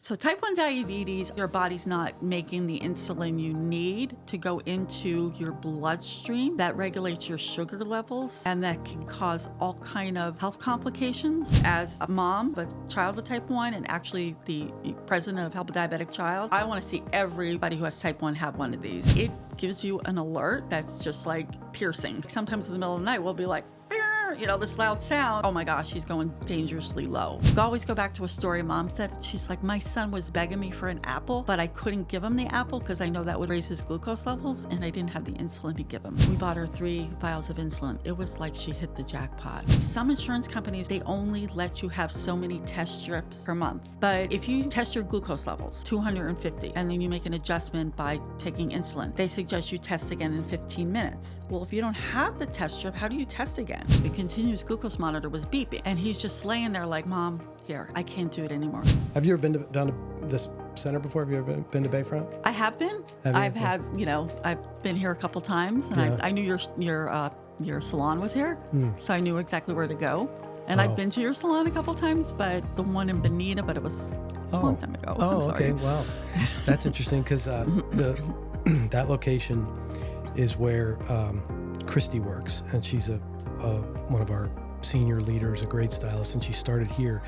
So type 1 diabetes, your body's not making the insulin you need to go into your bloodstream. That regulates your sugar levels, and that can cause all kind of health complications. As a mom of a child with type 1 and actually the president of Help A Diabetic Child, I want to see everybody who has type 1 have one of these. It gives you an alert that's just like piercing. Sometimes in the middle of the night, we'll be like, this loud sound. Oh my gosh, she's going dangerously low. We always go back to a story Mom said. She's like, my son was begging me for an apple, but I couldn't give him the apple because I know that would raise his glucose levels, and I didn't have the insulin to give him. We bought her 3 vials of insulin. It was like she hit the jackpot. Some insurance companies, they only let you have so many test strips per month. But if you test your glucose levels, 250, and then you make an adjustment by taking insulin, they suggest you test again in 15 minutes. Well, if you don't have the test strip, how do you test again? The continuous glucose monitor was beeping, and he's just laying there like, Mom, here, I can't do it anymore. Have you ever been down to this center before? Have you ever been to Bayfront? I have been. I've been here a couple times, and I knew your salon was here, so I knew exactly where to go. And I've been to your salon a couple times, but the one in Bonita, but it was a long time ago. Oh, okay. Wow. That's interesting because that location is where Christy works, and she's one of our senior leaders, a great stylist, and she started here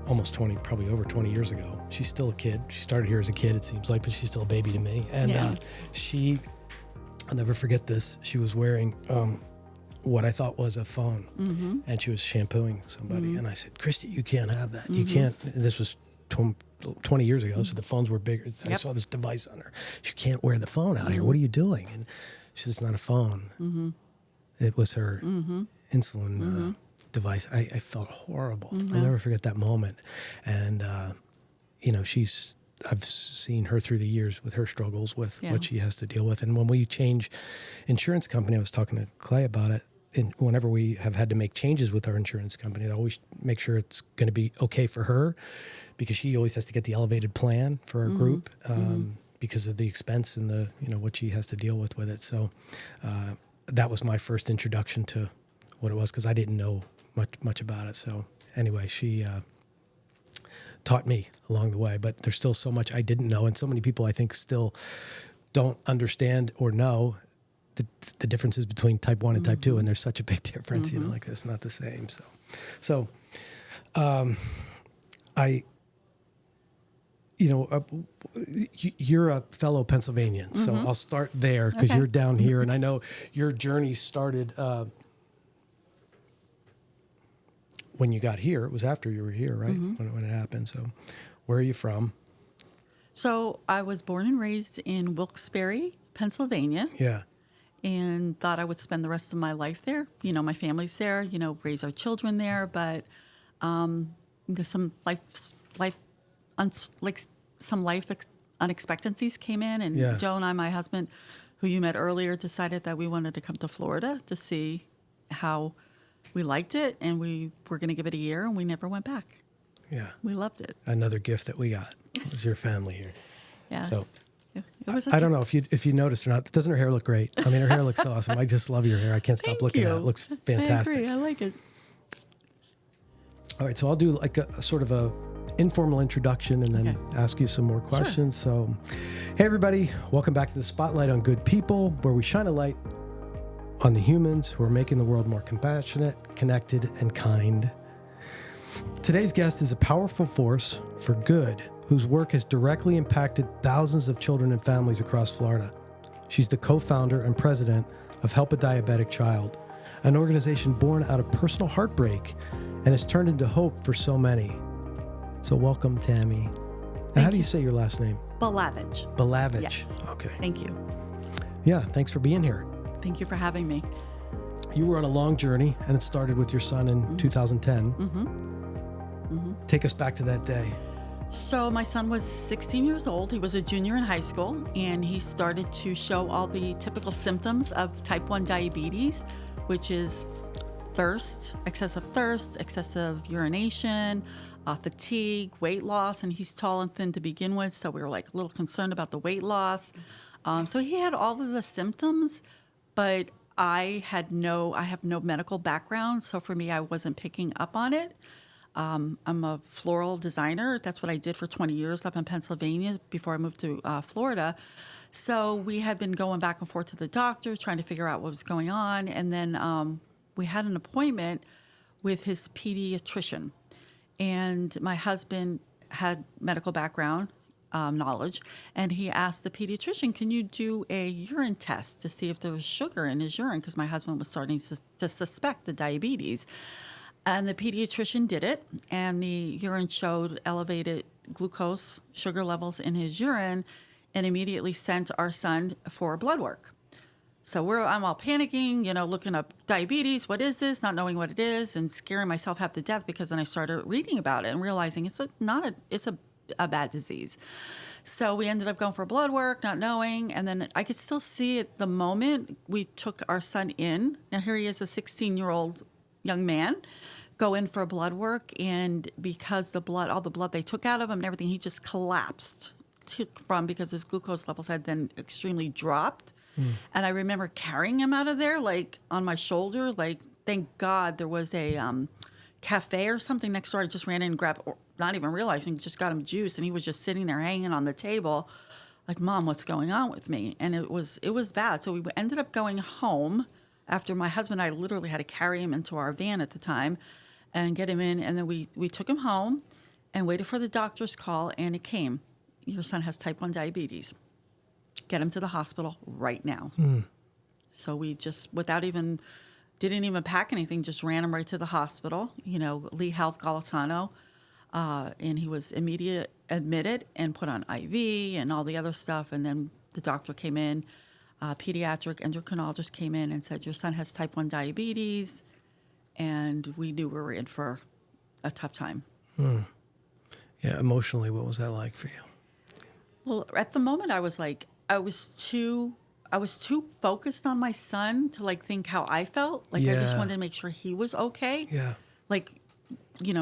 almost probably over 20 years ago. She's still a kid. She started here as a kid, it seems like, but she's still a baby to me. And I'll never forget this. She was wearing what I thought was a phone, and she was shampooing somebody. And I said, Christy, you can't have that. You can't. This was 20 years ago, so the phones were bigger. I saw this device on her. You can't wear the phone out here. What are you doing? And she said, it's not a phone. It was her insulin device. I felt horrible. I'll never forget that moment. And, I've seen her through the years with her struggles with what she has to deal with. And when we change insurance company, I was talking to Clay about it. And whenever we have had to make changes with our insurance company, I always make sure it's going to be okay for her, because she always has to get the elevated plan for our group because of the expense and the what she has to deal with it. So that was my first introduction to what it was, because I didn't know much about it. So anyway, she taught me along the way, but there's still so much I didn't know, and so many people I think still don't understand or know the differences between type 1 and type 2, and there's such a big difference, like it's not the same. So you're a fellow Pennsylvanian, so I'll start there because you're down here, and I know your journey started when you got here. It was after you were here, right? When it happened. So where are you from? So I was born and raised in Wilkes-Barre, Pennsylvania. Yeah. And thought I would spend the rest of my life there. My family's there, raise our children there, but there's some life unexpectancies came in, and Joe and I, my husband, who you met earlier, decided that we wanted to come to Florida to see how we liked it, and we were going to give it a year, and we never went back. Yeah. We loved it. Another gift that we got was your family here. Yeah. So I don't know if you noticed or not. Doesn't her hair look great? I mean, her hair looks awesome. I just love your hair. I can't stop looking at it. It looks fantastic. I agree. I like it. All right, so I'll do like a sort of a informal introduction and then ask you some more questions. Sure. So, hey everybody, welcome back to the Spotlight on Good People, where we shine a light on the humans who are making the world more compassionate, connected, and kind. Today's guest is a powerful force for good, whose work has directly impacted thousands of children and families across Florida. She's the co-founder and president of Help A Diabetic Child, an organization born out of personal heartbreak and has turned into hope for so many. So welcome, Tami. Now, how do you say your last name? Balavage. Balavage. Yes. Okay. Thank you. Yeah, thanks for being here. Thank you for having me. You were on a long journey, and it started with your son in 2010. Take us back to that day. So my son was 16 years old. He was a junior in high school, and he started to show all the typical symptoms of type 1 diabetes, which is excessive urination, fatigue, weight loss, and he's tall and thin to begin with, so we were like a little concerned about the weight loss. So he had all of the symptoms, but I have no medical background, so for me, I wasn't picking up on it. I'm a floral designer. That's what I did for 20 years up in Pennsylvania before I moved to Florida. So we had been going back and forth to the doctor, trying to figure out what was going on. And then we had an appointment with his pediatrician. And my husband had medical background knowledge, and he asked the pediatrician, can you do a urine test to see if there was sugar in his urine? Because my husband was starting to suspect the diabetes. And the pediatrician did it, and the urine showed elevated glucose sugar levels in his urine, and immediately sent our son for blood work. So I'm all panicking, looking up diabetes. What is this? Not knowing what it is, and scaring myself half to death, because then I started reading about it and realizing it's a bad disease. So we ended up going for blood work, not knowing, and then I could still see at the moment we took our son in. Now here he is, a 16-year-old young man, go in for blood work, and because all the blood they took out of him and everything, he just collapsed because his glucose levels had then extremely dropped. And I remember carrying him out of there, like on my shoulder, like thank God there was a cafe or something next door. I just ran in and grabbed, not even realizing, just got him juice, and he was just sitting there hanging on the table, like, Mom, what's going on with me? And it was bad. So we ended up going home after my husband and I literally had to carry him into our van at the time and get him in. And then we took him home and waited for the doctor's call, and it came. Your son has type 1 diabetes. Get him to the hospital right now. So we just, didn't even pack anything, just ran him right to the hospital, Lee Health Golisano. And he was immediately admitted and put on IV and all the other stuff. And then the doctor came in, pediatric endocrinologist came in and said, your son has type 1 diabetes. And we knew we were in for a tough time. Yeah, emotionally, what was that like for you? Well, at the moment, I was too focused on my son to think how I felt. I just wanted to make sure he was okay. Yeah.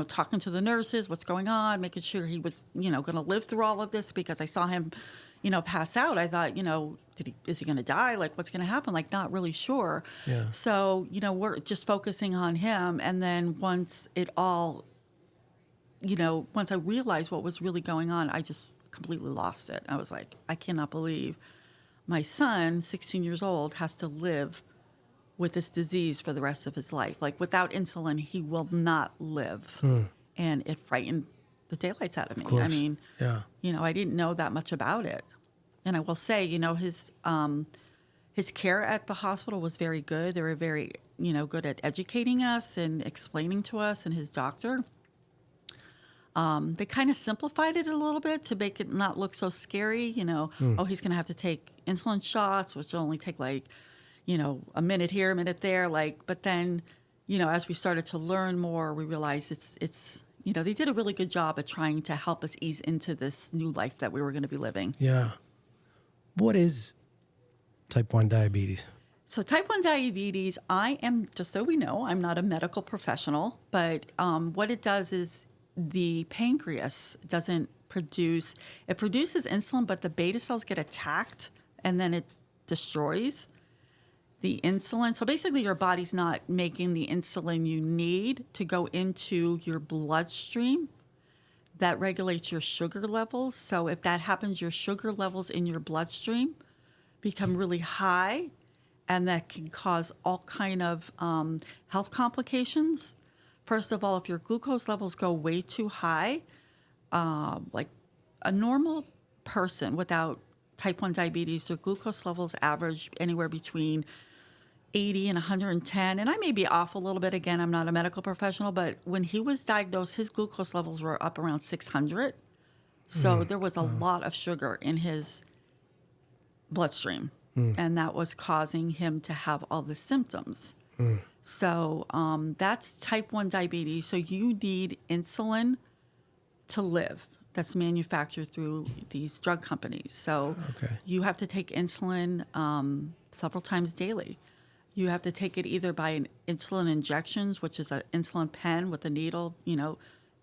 Talking to the nurses, what's going on, making sure he was, going to live through all of this, because I saw him, pass out. I thought, is he going to die? What's going to happen? Not really sure. Yeah. So, we're just focusing on him. And then once I realized what was really going on, I just completely lost it. I was like, I cannot believe my son, 16 years old, has to live with this disease for the rest of his life. Without insulin, he will not live. And it frightened the daylights out of me. Course. I mean, yeah. I didn't know that much about it. And I will say, his care at the hospital was very good. They were very, good at educating us and explaining to us, and his doctor. They kind of simplified it a little bit to make it not look so scary. Oh, he's going to have to take insulin shots, which will only take a minute here, a minute there. But then, as we started to learn more, we realized it's they did a really good job at trying to help us ease into this new life that we were going to be living. Yeah. What is type 1 diabetes? So type 1 diabetes, I am, just so we know, I'm not a medical professional, but what it does is the pancreas doesn't produces insulin, but the beta cells get attacked, and then it destroys the insulin. So basically your body's not making the insulin you need to go into your bloodstream that regulates your sugar levels. So if that happens, your sugar levels in your bloodstream become really high, and that can cause all kind of health complications. First of all, if your glucose levels go way too high, like a normal person without type 1 diabetes, their glucose levels average anywhere between 80 and 110. And I may be off a little bit. Again, I'm not a medical professional, but when he was diagnosed, his glucose levels were up around 600. So there was a lot of sugar in his bloodstream, and that was causing him to have all the symptoms. So that's type 1 diabetes. So you need insulin to live. That's manufactured through these drug companies. So you have to take insulin several times daily. You have to take it either by an insulin injections, which is an insulin pen with a needle,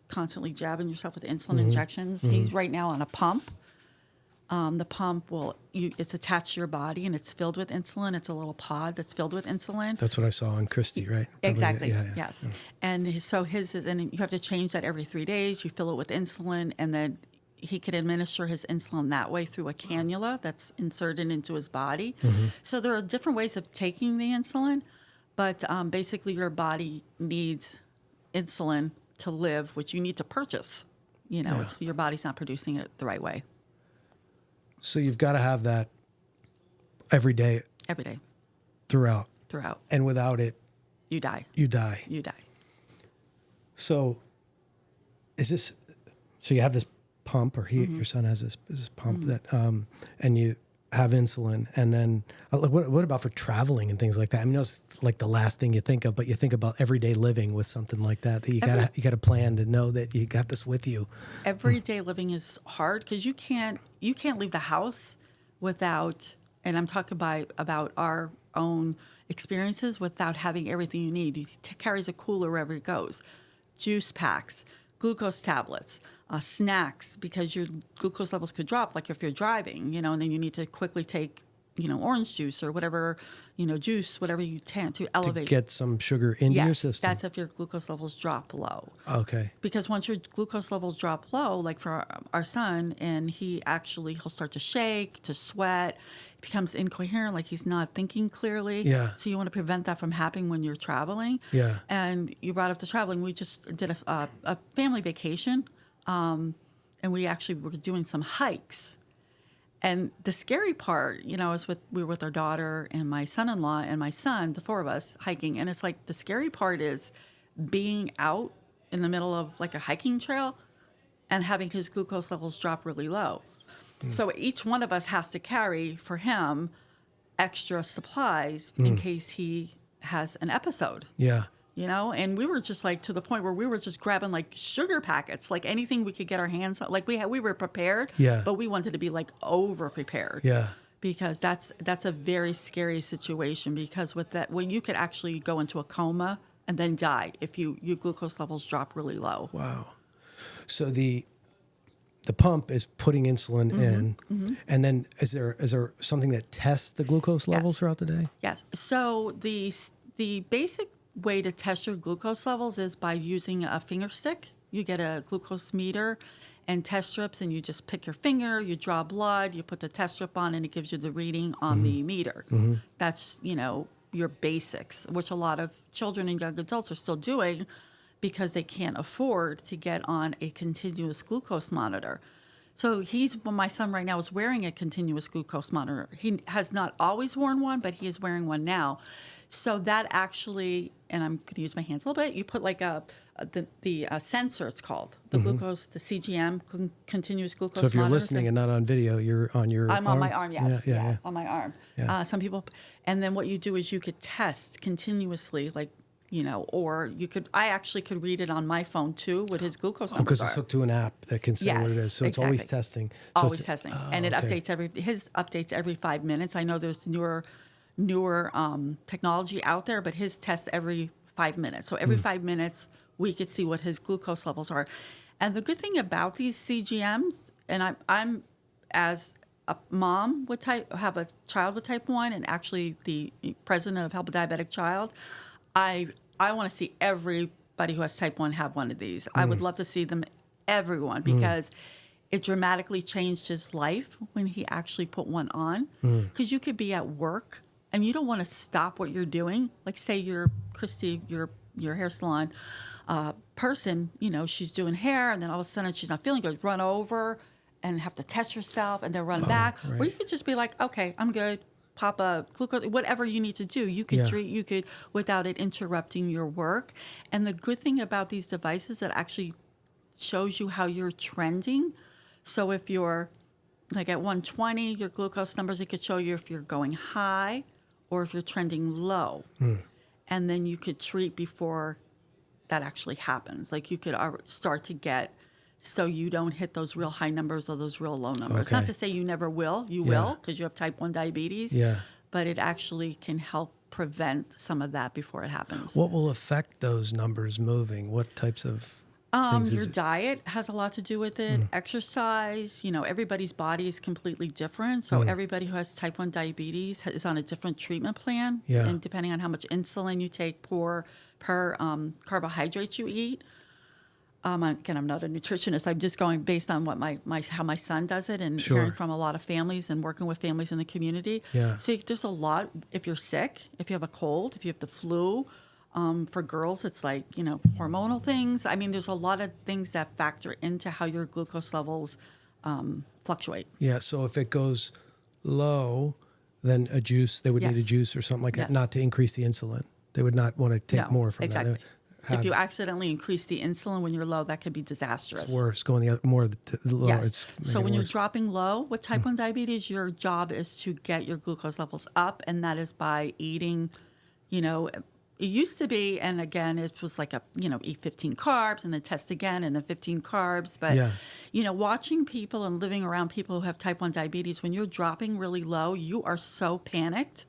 constantly jabbing yourself with insulin injections. He's right now on a pump. The pump it's attached to your body and it's filled with insulin. It's a little pod that's filled with insulin. That's what I saw on Christy, right? Probably, Exactly. yeah. Yes. And so his is, and you have to change that every 3 days. You fill it with insulin, and then he could administer his insulin that way through a cannula that's inserted into his body. So there are different ways of taking the insulin, but basically your body needs insulin to live, which you need to purchase. It's, your body's not producing it the right way. So you've got to have that every day. Every day. Throughout. And without it, you die. You die. So so you have this pump, or your son has this pump that, and you have insulin, and then what about for traveling and things like that? I mean, it's like the last thing you think of, but you think about everyday living with something like that you got to plan to know that you got this with you. Everyday living is hard because you can't leave the house without, and I'm talking about our own experiences, without having everything you need. He carries a cooler wherever he goes, juice packs, glucose tablets, snacks, because your glucose levels could drop, like if you're driving, and then you need to quickly take, orange juice or whatever, juice, whatever you can to elevate. To get some sugar into your system. That's if your glucose levels drop low. Okay. Because once your glucose levels drop low, like for our son, and he'll start to shake, to sweat, becomes incoherent, like he's not thinking clearly. Yeah. So you want to prevent that from happening when you're traveling. Yeah. And you brought up the traveling. We just did a family vacation, and we actually were doing some hikes. And the scary part, we were with our daughter and my son-in-law and my son, the four of us hiking. And it's like the scary part is being out in the middle of like a hiking trail and having his glucose levels drop really low. So each one of us has to carry for him extra supplies in case he has an episode. Yeah. And we were just like to the point where we were just grabbing like sugar packets, like anything we could get our hands on. Like we were prepared, but we wanted to be like over prepared. Yeah. Because that's a very scary situation, because with that, when you could actually go into a coma and then die if your glucose levels drop really low. Wow. So the pump is putting insulin in, and then is there something that tests the glucose levels throughout the day? Yes. So the basic way to test your glucose levels is by using a finger stick. You get a glucose meter and test strips, and you just pick your finger, you draw blood, you put the test strip on, and it gives you the reading on the meter. That's, your basics, which a lot of children and young adults are still doing because they can't afford to get on a continuous glucose monitor. So my son right now is wearing a continuous glucose monitor. He has not always worn one, but he is wearing one now. So that actually, and I'm going to use my hands a little bit, you put like the sensor, it's called, the glucose, the CGM, continuous glucose monitor. So if you're listening and not on video, you're on your I'm arm? on my arm, yes. Yeah. On my arm. Yeah. Some people, and then what you do is you could test continuously, like, or I actually could read it on my phone too, what his glucose numbers because it's hooked to an app that can say what it is. So it's always testing. Always testing. And it updates every 5 minutes. I know there's newer technology out there, but his tests every 5 minutes. So every 5 minutes, we could see what his glucose levels are. And the good thing about these CGMs, and I'm as a mom have a child with type 1, and actually the president of Help A Diabetic Child, I want to see everybody who has type 1 have one of these. I would love to see them, everyone, because it dramatically changed his life when he actually put one on. Because you could be at work and you don't want to stop what you're doing. Like say you're Christy, your hair salon person, she's doing hair, and then all of a sudden she's not feeling good, run over and have to test yourself and then run back. Right. Or you could just be like, okay, I'm good. Pop a glucose, whatever you need to do, you could treat, you could, without it interrupting your work. And the good thing about these devices, it actually shows you how you're trending. So if you're like at 120, your glucose numbers, it could show you if you're going high or if you're trending low. And then you could treat before that actually happens. Like you could start to get, so you don't hit those real high numbers or those real low numbers. Okay. Not to say you never will. You will, because you have type 1 diabetes. Yeah. But it actually can help prevent some of that before it happens. What will affect those numbers moving? What types of things? Your diet has a lot to do with it. Exercise, everybody's body is completely different. So everybody who has type 1 diabetes is on a different treatment plan. Yeah. And depending on how much insulin you take per carbohydrates you eat. Again, I'm not a nutritionist. I'm just going based on what how my son does it and Sure. hearing from a lot of families and working with families in the community. Yeah. So there's a lot. If you're sick, if you have a cold, if you have the flu, for girls, it's like, hormonal things. I mean, there's a lot of things that factor into how your glucose levels fluctuate. Yeah. So if it goes low, then a juice, they would need a Yes. juice or something like that, Yeah. not to increase the insulin. They would not want to take No, more from exactly. that. If you accidentally increase the insulin when you're low, that could be disastrous. It's worse. Going more to the lower. Yes. It's So when you're worse. dropping low with type 1 diabetes, your job is to get your glucose levels up, and that is by eating, it used to be, and again, it was like eat 15 carbs and then test again and then 15 carbs. But, Yeah. watching people and living around people who have type 1 diabetes, when you're dropping really low, you are so panicked.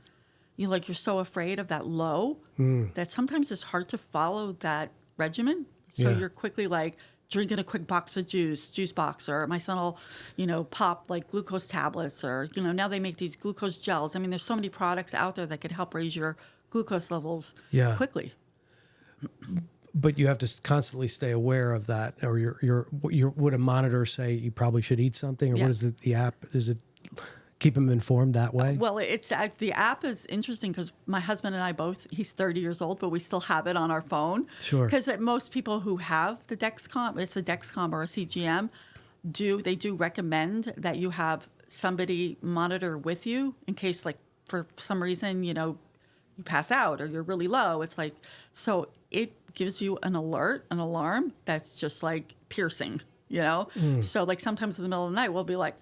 You're so afraid of that low that sometimes it's hard to follow that regimen. So Yeah. you're quickly drinking a quick box of juice box, or my son will, pop like glucose tablets, or, now they make these glucose gels. I mean, there's so many products out there that could help raise your glucose levels quickly. But you have to constantly stay aware of that, or would a monitor say you probably should eat something, or Yeah. what is the app? Does it keep them informed that way? Well, it's the app is interesting because my husband and I both, he's 30 years old, but we still have it on our phone. Sure. Because most people who have the Dexcom, it's a Dexcom or a CGM, they do recommend that you have somebody monitor with you in case, for some reason, you pass out or you're really low. It's so it gives you an alarm that's just piercing, So sometimes in the middle of the night, we'll be like,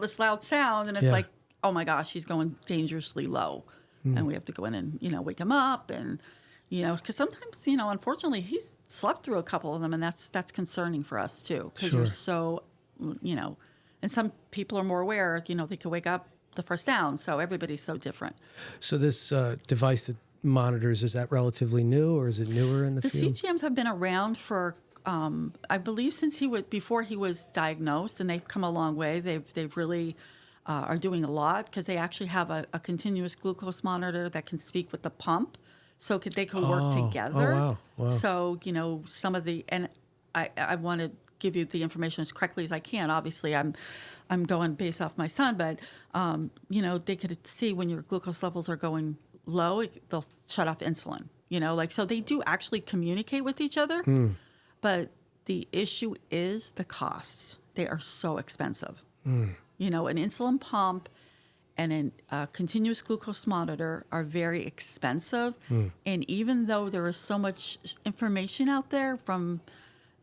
this loud sound, and it's oh my gosh, he's going dangerously low. And we have to go in and, wake him up, and, because sometimes, unfortunately, he's slept through a couple of them, and that's concerning for us too, because you're so, and some people are more aware, they could wake up the first down, so everybody's so different. So this device that monitors, is that relatively new, or is it newer in the field? CGMs have been around for I believe since before he was diagnosed, and they've come a long way. They've really are doing a lot because they actually have a continuous glucose monitor that can speak with the pump, so they can work together. Oh, wow. So some of and I want to give you the information as correctly as I can. Obviously, I'm going based off my son, but they could see when your glucose levels are going low, they'll shut off insulin. So they do actually communicate with each other. But the issue is the costs. They are so expensive. An insulin pump and a continuous glucose monitor are very expensive. And even though there is so much information out there from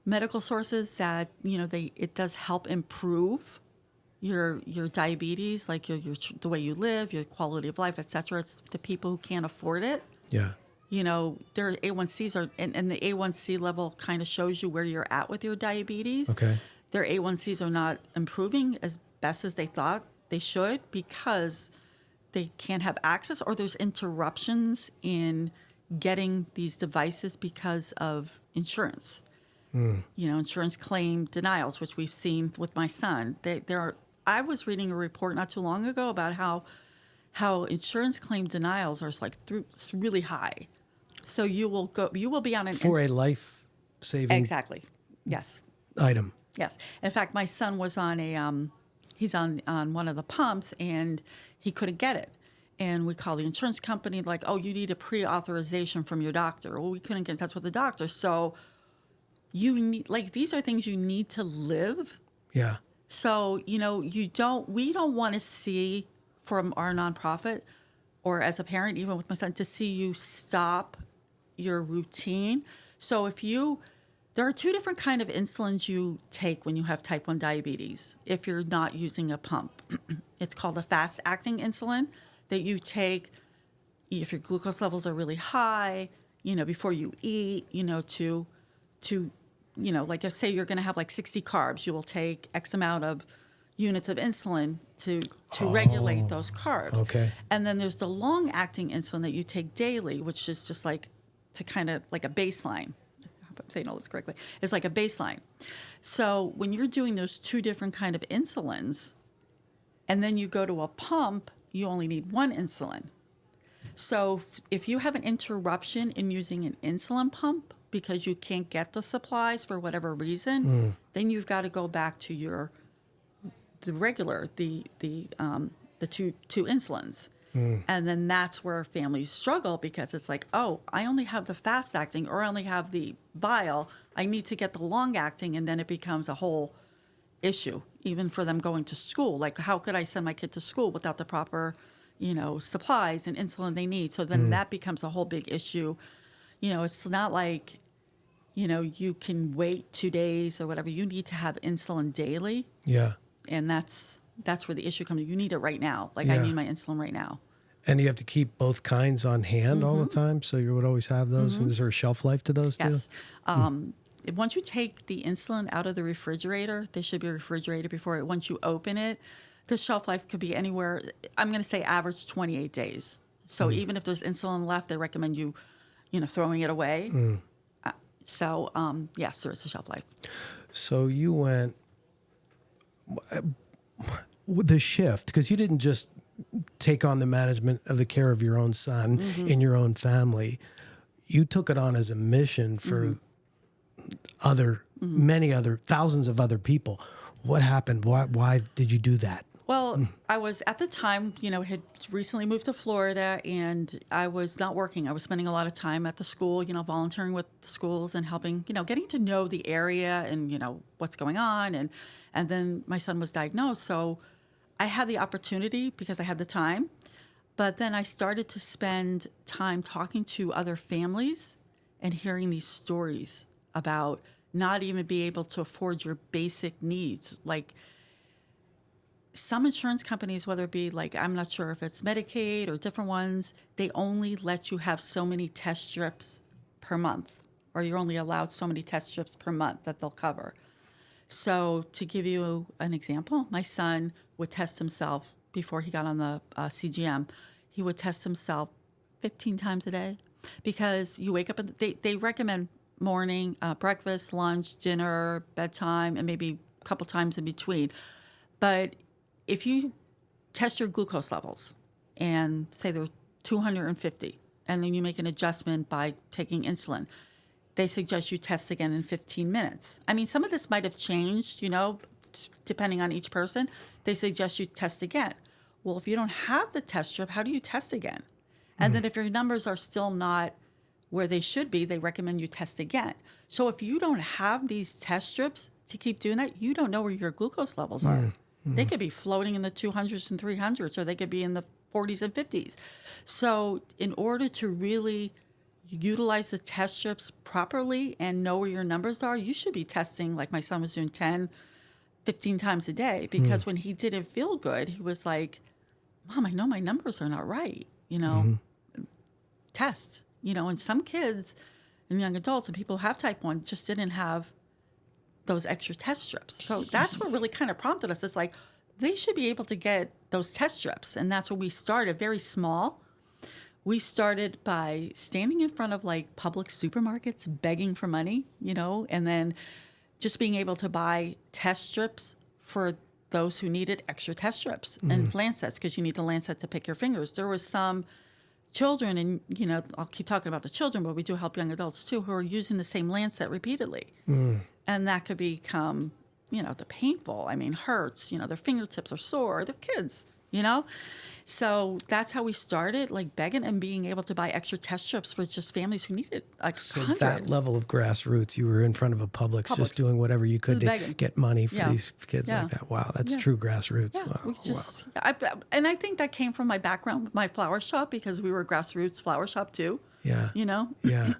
medical sources that, it does help improve your diabetes, like the way you live, your quality of life, et cetera. It's the people who can't afford it. Yeah. Their A1Cs are, and the A1C level kind of shows you where you're at with your diabetes. Okay. Their A1Cs are not improving as best as they thought they should because they can't have access, or there's interruptions in getting these devices because of insurance. Insurance claim denials, which we've seen with my son. I was reading a report not too long ago about how insurance claim denials are really high. So you will be on for a life-saving exactly. Yes. item. Yes. In fact, my son was on he's on one of the pumps, and he couldn't get it. And we call the insurance company you need a pre-authorization from your doctor. Well, we couldn't get in touch with the doctor. So you need, these are things you need to live. Yeah. So, we don't want to see from our nonprofit, or as a parent, even with my son, to see you stop your routine. So there are two different kind of insulins you take when you have type 1 diabetes if you're not using a pump. It's called a fast-acting insulin that you take if your glucose levels are really high, before you eat, if say you're going to have 60 carbs, you will take X amount of units of insulin to regulate those carbs. Okay. And then there's the long-acting insulin that you take daily, which is just to kind of like a baseline if I'm saying all this correctly, is like a baseline. So when you're doing those two different kind of insulins, and then you go to a pump, you only need one insulin. So if you have an interruption in using an insulin pump because you can't get the supplies for whatever reason, then you've got to go back to the regular, the two insulins. And then that's where families struggle, because it's like, oh, I only have the fast acting, or I only have the vial. I need to get the long acting, and then it becomes a whole issue, even for them going to school. Like, how could I send my kid to school without the proper, supplies and insulin they need? So then that becomes a whole big issue. It's not like, you can wait 2 days or whatever. You need to have insulin daily. Yeah. And that's where the issue comes. You need it right now. Like, I need my insulin right now. And you have to keep both kinds on hand all the time, so you would always have those. And is there a shelf life to those too? Yes. Once you take the insulin out of the refrigerator, they should be refrigerated before it. Once you open it, the shelf life could be anywhere, I'm going to say average 28 days. So even if there's insulin left, they recommend you, throwing it away. Yes, there is a shelf life. So you went with the shift, because you didn't just take on the management of the care of your own son in your own family. You took it on as a mission for many other thousands of other people. What happened? Why did you do that? Well, I was at the time, had recently moved to Florida, and I was not working. I was spending a lot of time at the school, volunteering with the schools and helping, getting to know the area and, what's going on. And then my son was diagnosed. So I had the opportunity because I had the time. But then I started to spend time talking to other families and hearing these stories about not even being able to afford your basic needs. Like, some insurance companies, whether it be like, I'm not sure if it's Medicaid or different ones, they only let you have so many test strips per month, or you're only allowed so many test strips per month that they'll cover. So to give you an example, my son would test himself before he got on the CGM. He would test himself 15 times a day, because you wake up and they recommend morning, breakfast, lunch, dinner, bedtime, and maybe a couple times in between. But if you test your glucose levels and say they're 250, and then you make an adjustment by taking insulin, they suggest you test again in 15 minutes. I mean, some of this might have changed, depending on each person. They suggest you test again. Well, if you don't have the test strip, how do you test again? And then if your numbers are still not where they should be, they recommend you test again. So if you don't have these test strips to keep doing that, you don't know where your glucose levels are. They could be floating in the 200s and 300s, or they could be in the 40s and 50s. So in order to really utilize the test strips properly and know where your numbers are, you should be testing, like my son was doing 10, 15 times a day, because when he didn't feel good, he was like, Mom, I know my numbers are not right, test, and some kids and young adults and people who have type 1 just didn't have those extra test strips. So that's what really kind of prompted us. It's like, they should be able to get those test strips. And that's where we started, very small. We started by standing in front of like public supermarkets, begging for money, and then just being able to buy test strips for those who needed extra test strips and lancets, because you need the lancet to pick your fingers. There was some children, and I'll keep talking about the children, but we do help young adults too, who are using the same lancet repeatedly. And that could become, the painful. I mean, hurts, their fingertips are sore, they're kids, So that's how we started, like begging and being able to buy extra test strips for just families who needed So that level of grassroots, you were in front of a Publix, just doing whatever you could to get money for these kids like that. Wow, that's true grassroots. Yeah, wow. And I think that came from my background with my flower shop, because we were a grassroots flower shop too. Yeah. Yeah.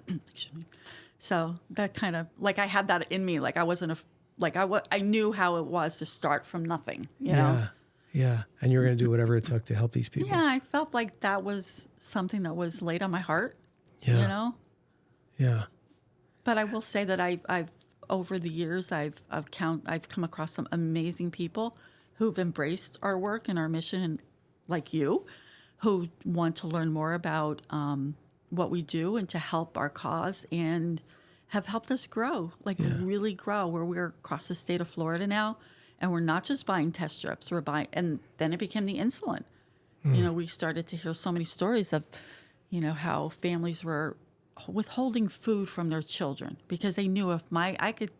So that kind of, like, I had that in me. Like, I wasn't I knew how it was to start from nothing, you know? Yeah. And you were going to do whatever it took to help these people. Yeah, I felt like that was something that was laid on my heart, you know? Yeah. But I will say that I've over the years, I've come across some amazing people who've embraced our work and our mission, and like you, who want to learn more about what we do and to help our cause. And have helped us grow, really grow, where we're across the state of Florida now. And we're not just buying test strips, we're buying, and then it became the insulin. We started to hear so many stories of, how families were withholding food from their children because they knew I could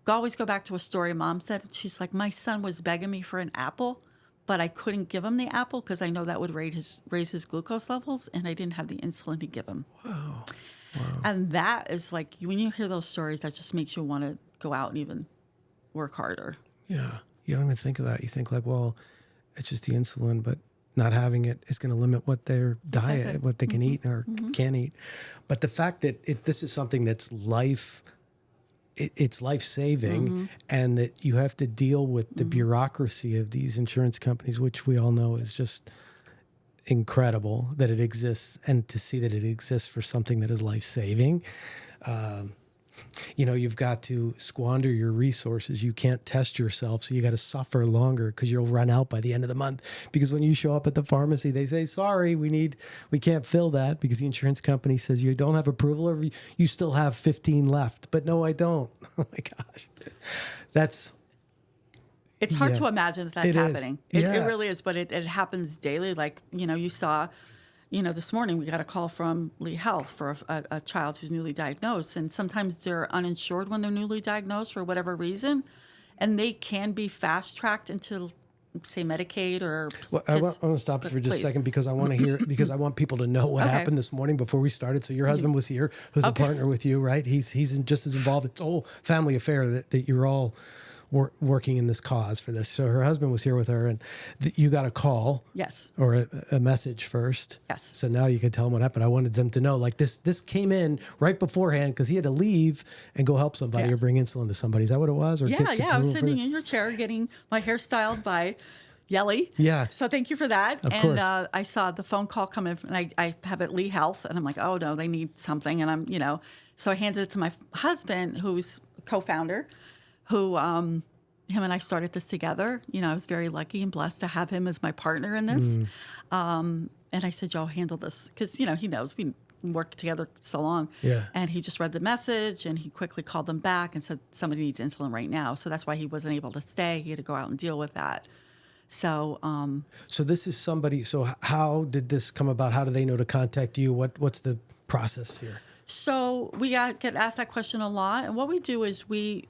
always go back to a story Mom said. She's like, my son was begging me for an apple, but I couldn't give him the apple because I know that would raise his glucose levels, and I didn't have the insulin to give him. Wow. And that is like, when you hear those stories, that just makes you want to go out and even work harder. Yeah. You don't even think of that. You think like, well, it's just the insulin, but not having it is going to limit what their diet, Exactly. what they can eat or can't eat. But the fact that this is something that's it's life-saving, and that you have to deal with the bureaucracy of these insurance companies, which we all know is just incredible that it exists, and to see that it exists for something that is life-saving. You've got to squander your resources. You can't test yourself, so you got to suffer longer because you'll run out by the end of the month. Because when you show up at the pharmacy, they say, sorry, we can't fill that because the insurance company says you don't have approval, or you still have 15 left. But no, I don't. Oh my gosh. It's hard to imagine that's happening. It really is, but it happens daily. Like, you saw, this morning we got a call from Lee Health for a child who's newly diagnosed. And sometimes they're uninsured when they're newly diagnosed for whatever reason. And they can be fast-tracked into, say, Medicaid or... Well, I want to stop for just a second because I want to hear, because I want people to know what happened this morning before we started. So your husband was here, who's a partner with you, right? He's just as involved. It's a whole family affair that you're all... working in this cause for this. So her husband was here with her, and you got a call. Yes. Or a message first. Yes. So now you can tell them what happened. I wanted them to know, like, this came in right beforehand because he had to leave and go help somebody or bring insulin to somebody. Is that what it was? Or I was sitting in your chair getting my hair styled by Yelly. Yeah. So thank you for that. Of course. I saw the phone call come in, and I have it Lee Health, and I'm like, oh no, they need something. And I'm, so I handed it to my husband, who's co-founder, who, him and I started this together. I was very lucky and blessed to have him as my partner in this. And I said, Joe, handle this. Because, he knows we worked together so long. Yeah. And he just read the message, and he quickly called them back and said, somebody needs insulin right now. So that's why he wasn't able to stay. He had to go out and deal with that. So, so this is somebody, so how did this come about? How do they know to contact you? What's the process here? So we get asked that question a lot. And what we do is we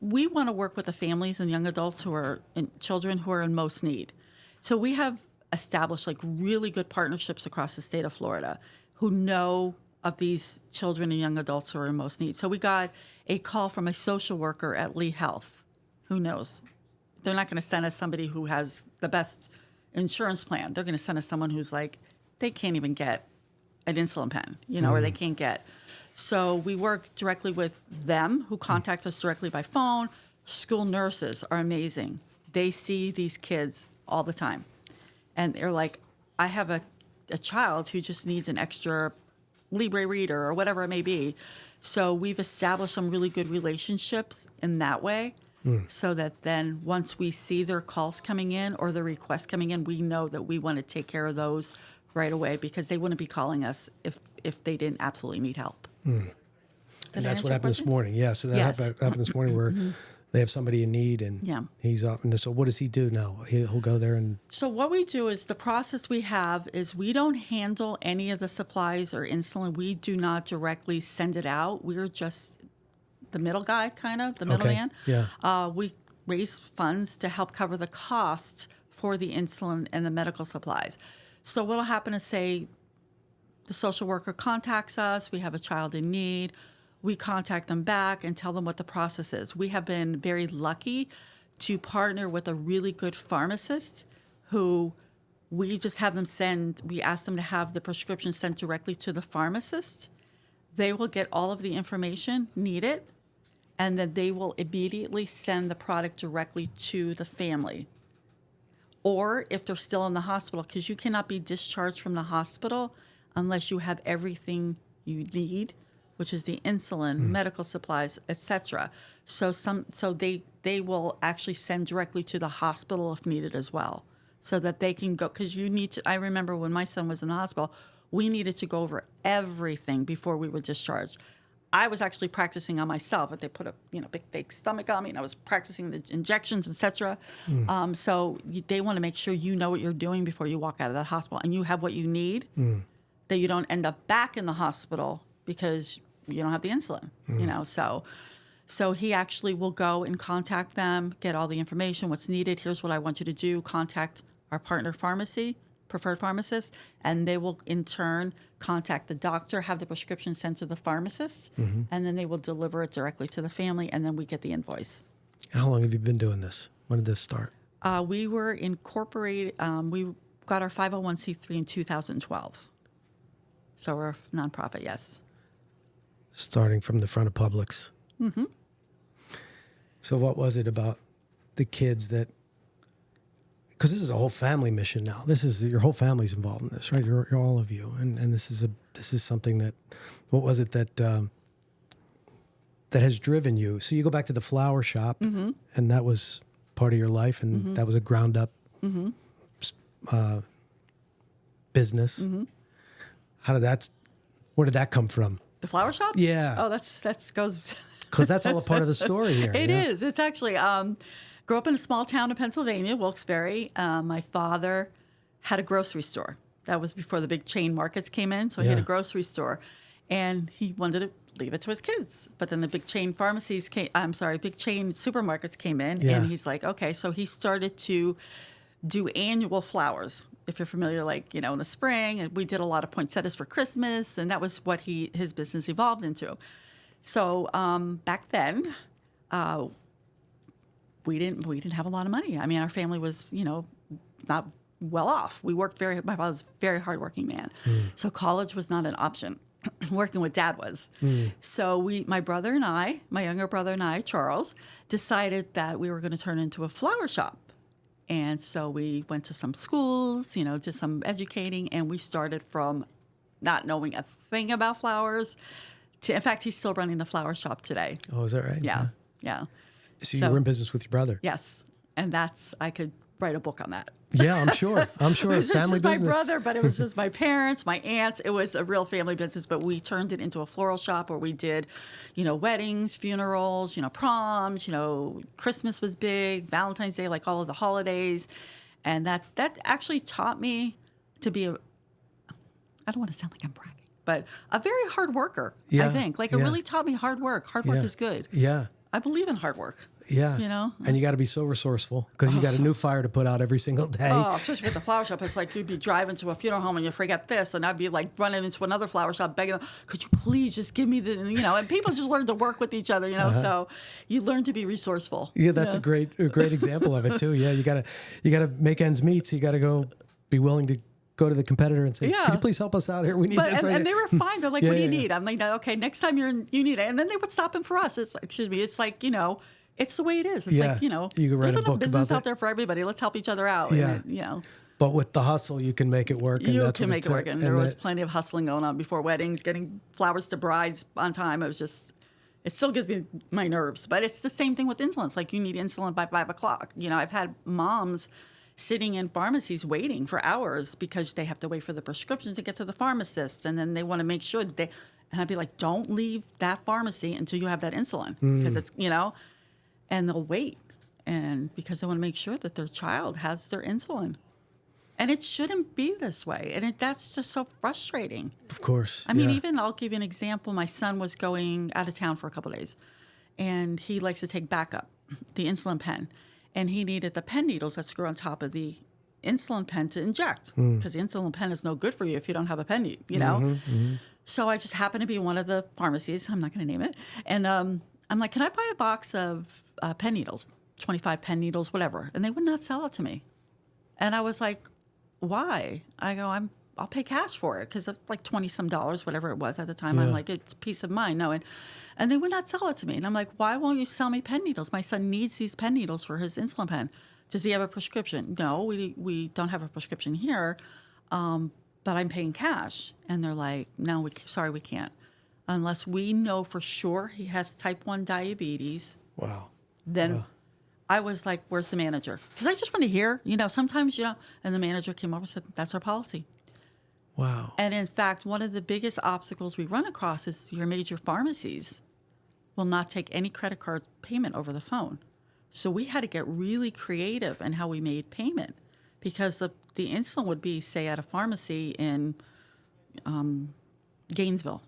want to work with the families and young adults and children who are in most need. So we have established really good partnerships across the state of Florida who know of these children and young adults who are in most need. So we got a call from a social worker at Lee Health who knows. They're not going to send us somebody who has the best insurance plan. They're going to send us someone who's they can't even get an insulin pen, or they can't get. So we work directly with them, who contact us directly by phone. School nurses are amazing. They see these kids all the time. And they're like, I have a child who just needs an extra Libre reader or whatever it may be. So we've established some really good relationships in that way, so that then once we see their calls coming in or their requests coming in, we know that we want to take care of those right away, because they wouldn't be calling us if they didn't absolutely need help. And that's what happened this morning. Yeah, so that happened this morning where they have somebody in need, and he's up. And so what does he do now? He'll go there and... So what we do is, the process we have is, we don't handle any of the supplies or insulin. We do not directly send it out. We're just the middle guy, kind of, the middleman. Yeah. We raise funds to help cover the cost for the insulin and the medical supplies. So what'll happen is, say, the social worker contacts us, we have a child in need, we contact them back and tell them what the process is. We have been very lucky to partner with a really good pharmacist who we just have them we ask them to have the prescription sent directly to the pharmacist. They will get all of the information needed, and then they will immediately send the product directly to the family. Or if they're still in the hospital, because you cannot be discharged from the hospital unless you have everything you need, which is the insulin, medical supplies, etc. So they will actually send directly to the hospital if needed as well, so that they can go. Because you need to. I remember when my son was in the hospital, we needed to go over everything before we were discharged. I was actually practicing on myself, but they put a big fake stomach on me, and I was practicing the injections, etc. So they want to make sure you know what you're doing before you walk out of the hospital, and you have what you need, that you don't end up back in the hospital because you don't have the insulin. So he actually will go and contact them, get all the information, what's needed. Here's what I want you to do. Contact our partner pharmacy, preferred pharmacist, and they will in turn contact the doctor, have the prescription sent to the pharmacist, and then they will deliver it directly to the family, and then we get the invoice. How long have you been doing this? When did this start? We were incorporated, we got our 501c3 in 2012. So we're a nonprofit, yes. Starting from the front of Publix. Mm-hmm. So what was it about the kids that, because this is a whole family mission now. This is, your whole family's involved in this, right? You're all of you. And this is something that, what was it that, that has driven you? So you go back to the flower shop, and that was part of your life, and that was a ground up business. Where did that come from? The flower shop? Yeah. Oh, that's goes. Because that's all a part of the story here. It is. It's actually, grew up in a small town in Pennsylvania, Wilkes-Barre. My father had a grocery store. That was before the big chain markets came in. So he had a grocery store, and he wanted to leave it to his kids. But then the big chain big chain supermarkets came in, and he's like, okay. So he started to do annual flowers. If you're familiar, in the spring, and we did a lot of poinsettias for Christmas, and that was what his business evolved into. So back then, we didn't have a lot of money. I mean, our family was, not well off. My father was a very hardworking man. So college was not an option. Working with Dad was. So my younger brother and I, Charles, decided that we were going to turn into a flower shop. And so we went to some schools, did some educating, and we started from not knowing a thing about flowers to, in fact, he's still running the flower shop today. Oh, is that right? Yeah. So you were in business with your brother? Yes. And I could write a book on that. Yeah, I'm sure. It was family just business. My brother, but it was just my parents, my aunts. It was a real family business, but we turned it into a floral shop where we did, weddings, funerals, proms, Christmas was big, Valentine's Day, all of the holidays. And that actually taught me to be I don't want to sound like I'm bragging, but a very hard worker, I think. It really taught me hard work. Hard work is good. Yeah. I believe in hard work. Yeah. And you got to be so resourceable because you got a new fire to put out every single day. Oh, especially with the flower shop. It's like you'd be driving to a funeral home and you forget this, and I'd be running into another flower shop begging them, could you please just give me the, and people just learn to work with each other, so you learn to be resourceful. Yeah, that's a great example of it too. Yeah, you gotta make ends meet. So you got to go be willing to go to the competitor and say, could you please help us out here? We need this right and here. they were fine. They're like, what do you need? I'm like, okay, next time you need it. And then they would stop in for us. It's it's the way it is. It's you can write there's a enough book business about out there for everybody. Let's help each other out. Yeah. And But with the hustle, you can make it work. And you can make it work. And there was plenty of hustling going on before weddings, getting flowers to brides on time. It still gives me my nerves. But it's the same thing with insulin. It's like you need insulin by 5 o'clock. I've had moms sitting in pharmacies waiting for hours because they have to wait for the prescription to get to the pharmacist. And then they want to make sure and I'd be like, don't leave that pharmacy until you have that insulin. Because it's, and they'll wait. And because they want to make sure that their child has their insulin. And it shouldn't be this way. And that's just so frustrating. Of course. I mean, even I'll give you an example. My son was going out of town for a couple of days. And he likes to take backup, the insulin pen. And he needed the pen needles that screw on top of the insulin pen to inject. Because the insulin pen is no good for you if you don't have a pen, So I just happened to be in one of the pharmacies. I'm not going to name it. And I'm like, can I buy a box of pen needles, 25 pen needles, whatever? And they would not sell it to me. And I was like, why? I go, I'll pay cash for it because it's like $20-some, whatever it was at the time. I'm like, it's peace of mind. No, and they would not sell it to me. And I'm like, why won't you sell me pen needles? My son needs these pen needles for his insulin pen. Does he have a prescription? No, we don't have a prescription here, but I'm paying cash. And they're like, no, we can't. Unless we know for sure he has type 1 diabetes. Wow. Then I was like, where's the manager? Because I just want to hear, sometimes, and the manager came over and said, that's our policy. Wow. And in fact, one of the biggest obstacles we run across is your major pharmacies will not take any credit card payment over the phone. So we had to get really creative in how we made payment, because the insulin would be, say, at a pharmacy in Gainesville,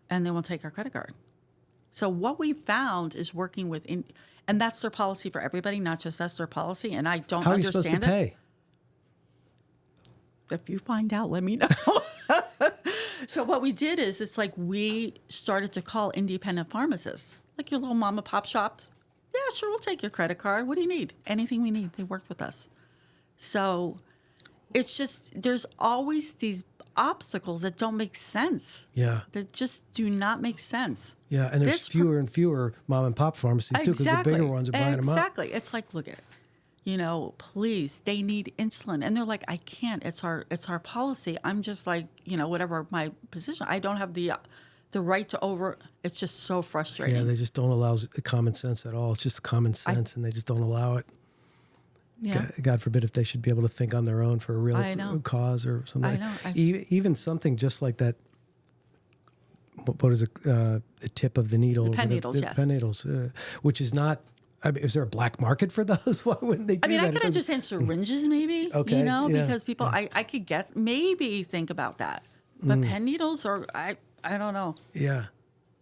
and they won't take our credit card. So what we found is working with, and that's their policy for everybody, not just us, their policy, and I don't How are you understand supposed to pay? If you find out, let me know. So what we did is, it's like we started to call independent pharmacists, like your little mom and pop shops. Yeah, sure, we'll take your credit card. What do you need? Anything we need. They worked with us. So it's just, there's always these obstacles that don't make sense. Yeah. That just do not make sense. Yeah, and there's fewer and fewer mom and pop pharmacies too, because the bigger ones are buying them up. Exactly. It's like, look at it. Please, they need insulin. And they're like, I can't. It's our policy. I'm just like, whatever my position. I don't have the right to it's just so frustrating. Yeah, they just don't allow common sense at all. It's just common sense, and they just don't allow it. Yeah. God forbid if they should be able to think on their own for a real cause or something. I know. Even something just like that. What is it? The tip of the needle. The pen needles, yes. Pen needles, which is not. I mean, is there a black market for those? Why wouldn't they do that? I could understand syringes maybe, okay, because people, I could think about that. But pen needles, or I don't know. Yeah.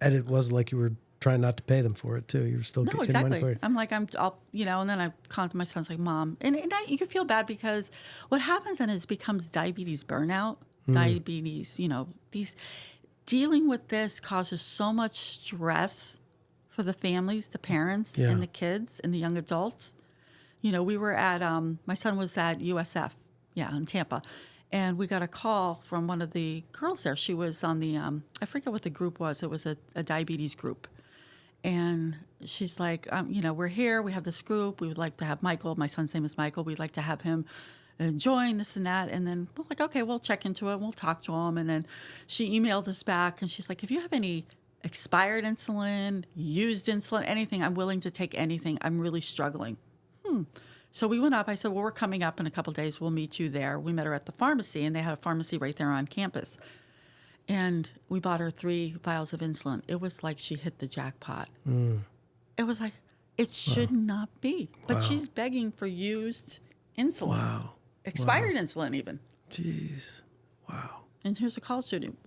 And it wasn't like you were trying not to pay them for it too. You were still getting money for it. I'm like, I'll, and then I call my son's like, Mom. And you can feel bad, because what happens then is becomes diabetes burnout, diabetes, dealing with this causes so much stress for the families, the parents, and the kids, and the young adults. We were at, my son was at USF, in Tampa, and we got a call from one of the girls there. She was on the, I forget what the group was. It was a diabetes group. And she's like, we're here. We have this group. We would like to have Michael. My son's name is Michael. We'd like to have him join this and that. And then we're like, okay, we'll check into it. We'll talk to him. And then she emailed us back, and she's like, if you have any expired insulin, used insulin, anything, I'm willing to take anything. I'm really struggling. So we went up. I said, well, we're coming up in a couple of days. We'll meet you there. We met her at the pharmacy, and they had a pharmacy right there on campus. And we bought her 3 vials of insulin. It was like she hit the jackpot. It was like, it should not be. But she's begging for used insulin. Wow. Expired insulin even. Jeez. Wow. And here's a college student.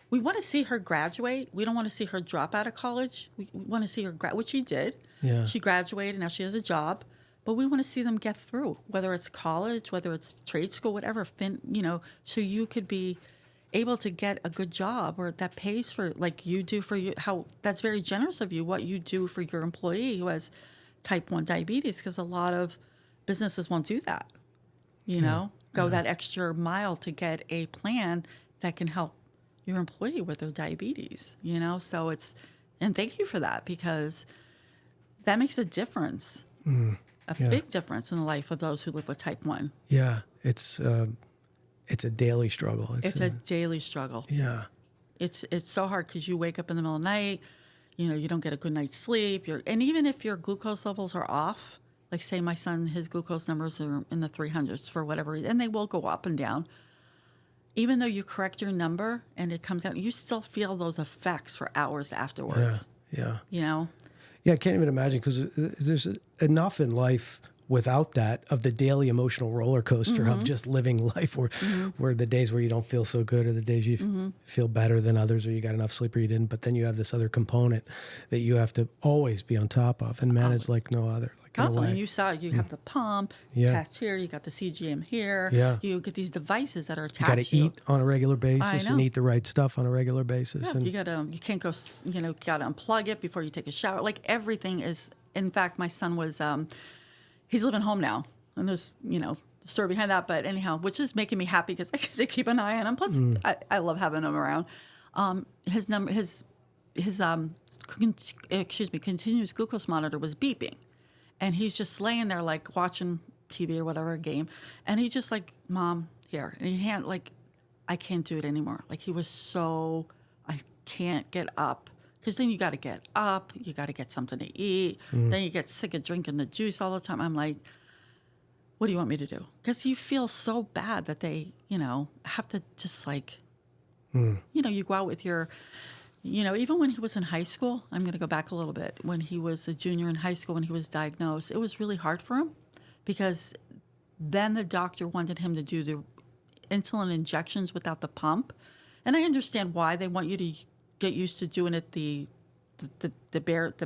We want to see her graduate. We don't want to see her drop out of college. We want to see her which she did. Yeah. She graduated. Now she has a job. But we want to see them get through, whether it's college, whether it's trade school, whatever, so you could be able to get a good job, or that pays for, like you do for you. How that's very generous of you, what you do for your employee who has type 1 diabetes, because a lot of businesses won't do that. Go that extra mile to get a plan that can help your employee with their diabetes, So and thank you for that, because that makes a difference, a big difference in the life of those who live with type 1. Yeah, it's a daily struggle. It's a daily struggle. Yeah. It's so hard, because you wake up in the middle of the night, you don't get a good night's sleep. And even if your glucose levels are off, like say my son, his glucose numbers are in the 300s for whatever reason, and they will go up and down. Even though you correct your number and it comes out, you still feel those effects for hours afterwards. Yeah. Yeah, I can't even imagine, because there's enough in life without that, of the daily emotional roller coaster of just living life, where the days where you don't feel so good, or the days you feel better than others, or you got enough sleep or you didn't, but then you have this other component that you have to always be on top of and manage like no other. Constantly. You saw you have the pump attached here, you got the CGM here, you get these devices that are attached. You got to eat on a regular basis and eat the right stuff on a regular basis. And you can't go, got to unplug it before you take a shower. Like everything is, in fact, my son was, he's living home now, and there's, the story behind that, but anyhow, which is making me happy, because I get to keep an eye on him. Plus, I love having him around. His continuous glucose monitor was beeping, and he's just laying there like watching TV or whatever, a game, and he just like, Mom, here, and he can't, like, I can't do it anymore. Like, he was so, I can't get up. Because then you got to get up, you got to get something to eat. Then you get sick of drinking the juice all the time. I'm like, what do you want me to do? Because you feel so bad that they, have to just like, you go out with your, even when he was in high school, I'm going to go back a little bit. When he was a junior in high school, when he was diagnosed, it was really hard for him because then the doctor wanted him to do the insulin injections without the pump. And I understand why they want you to get used to doing it the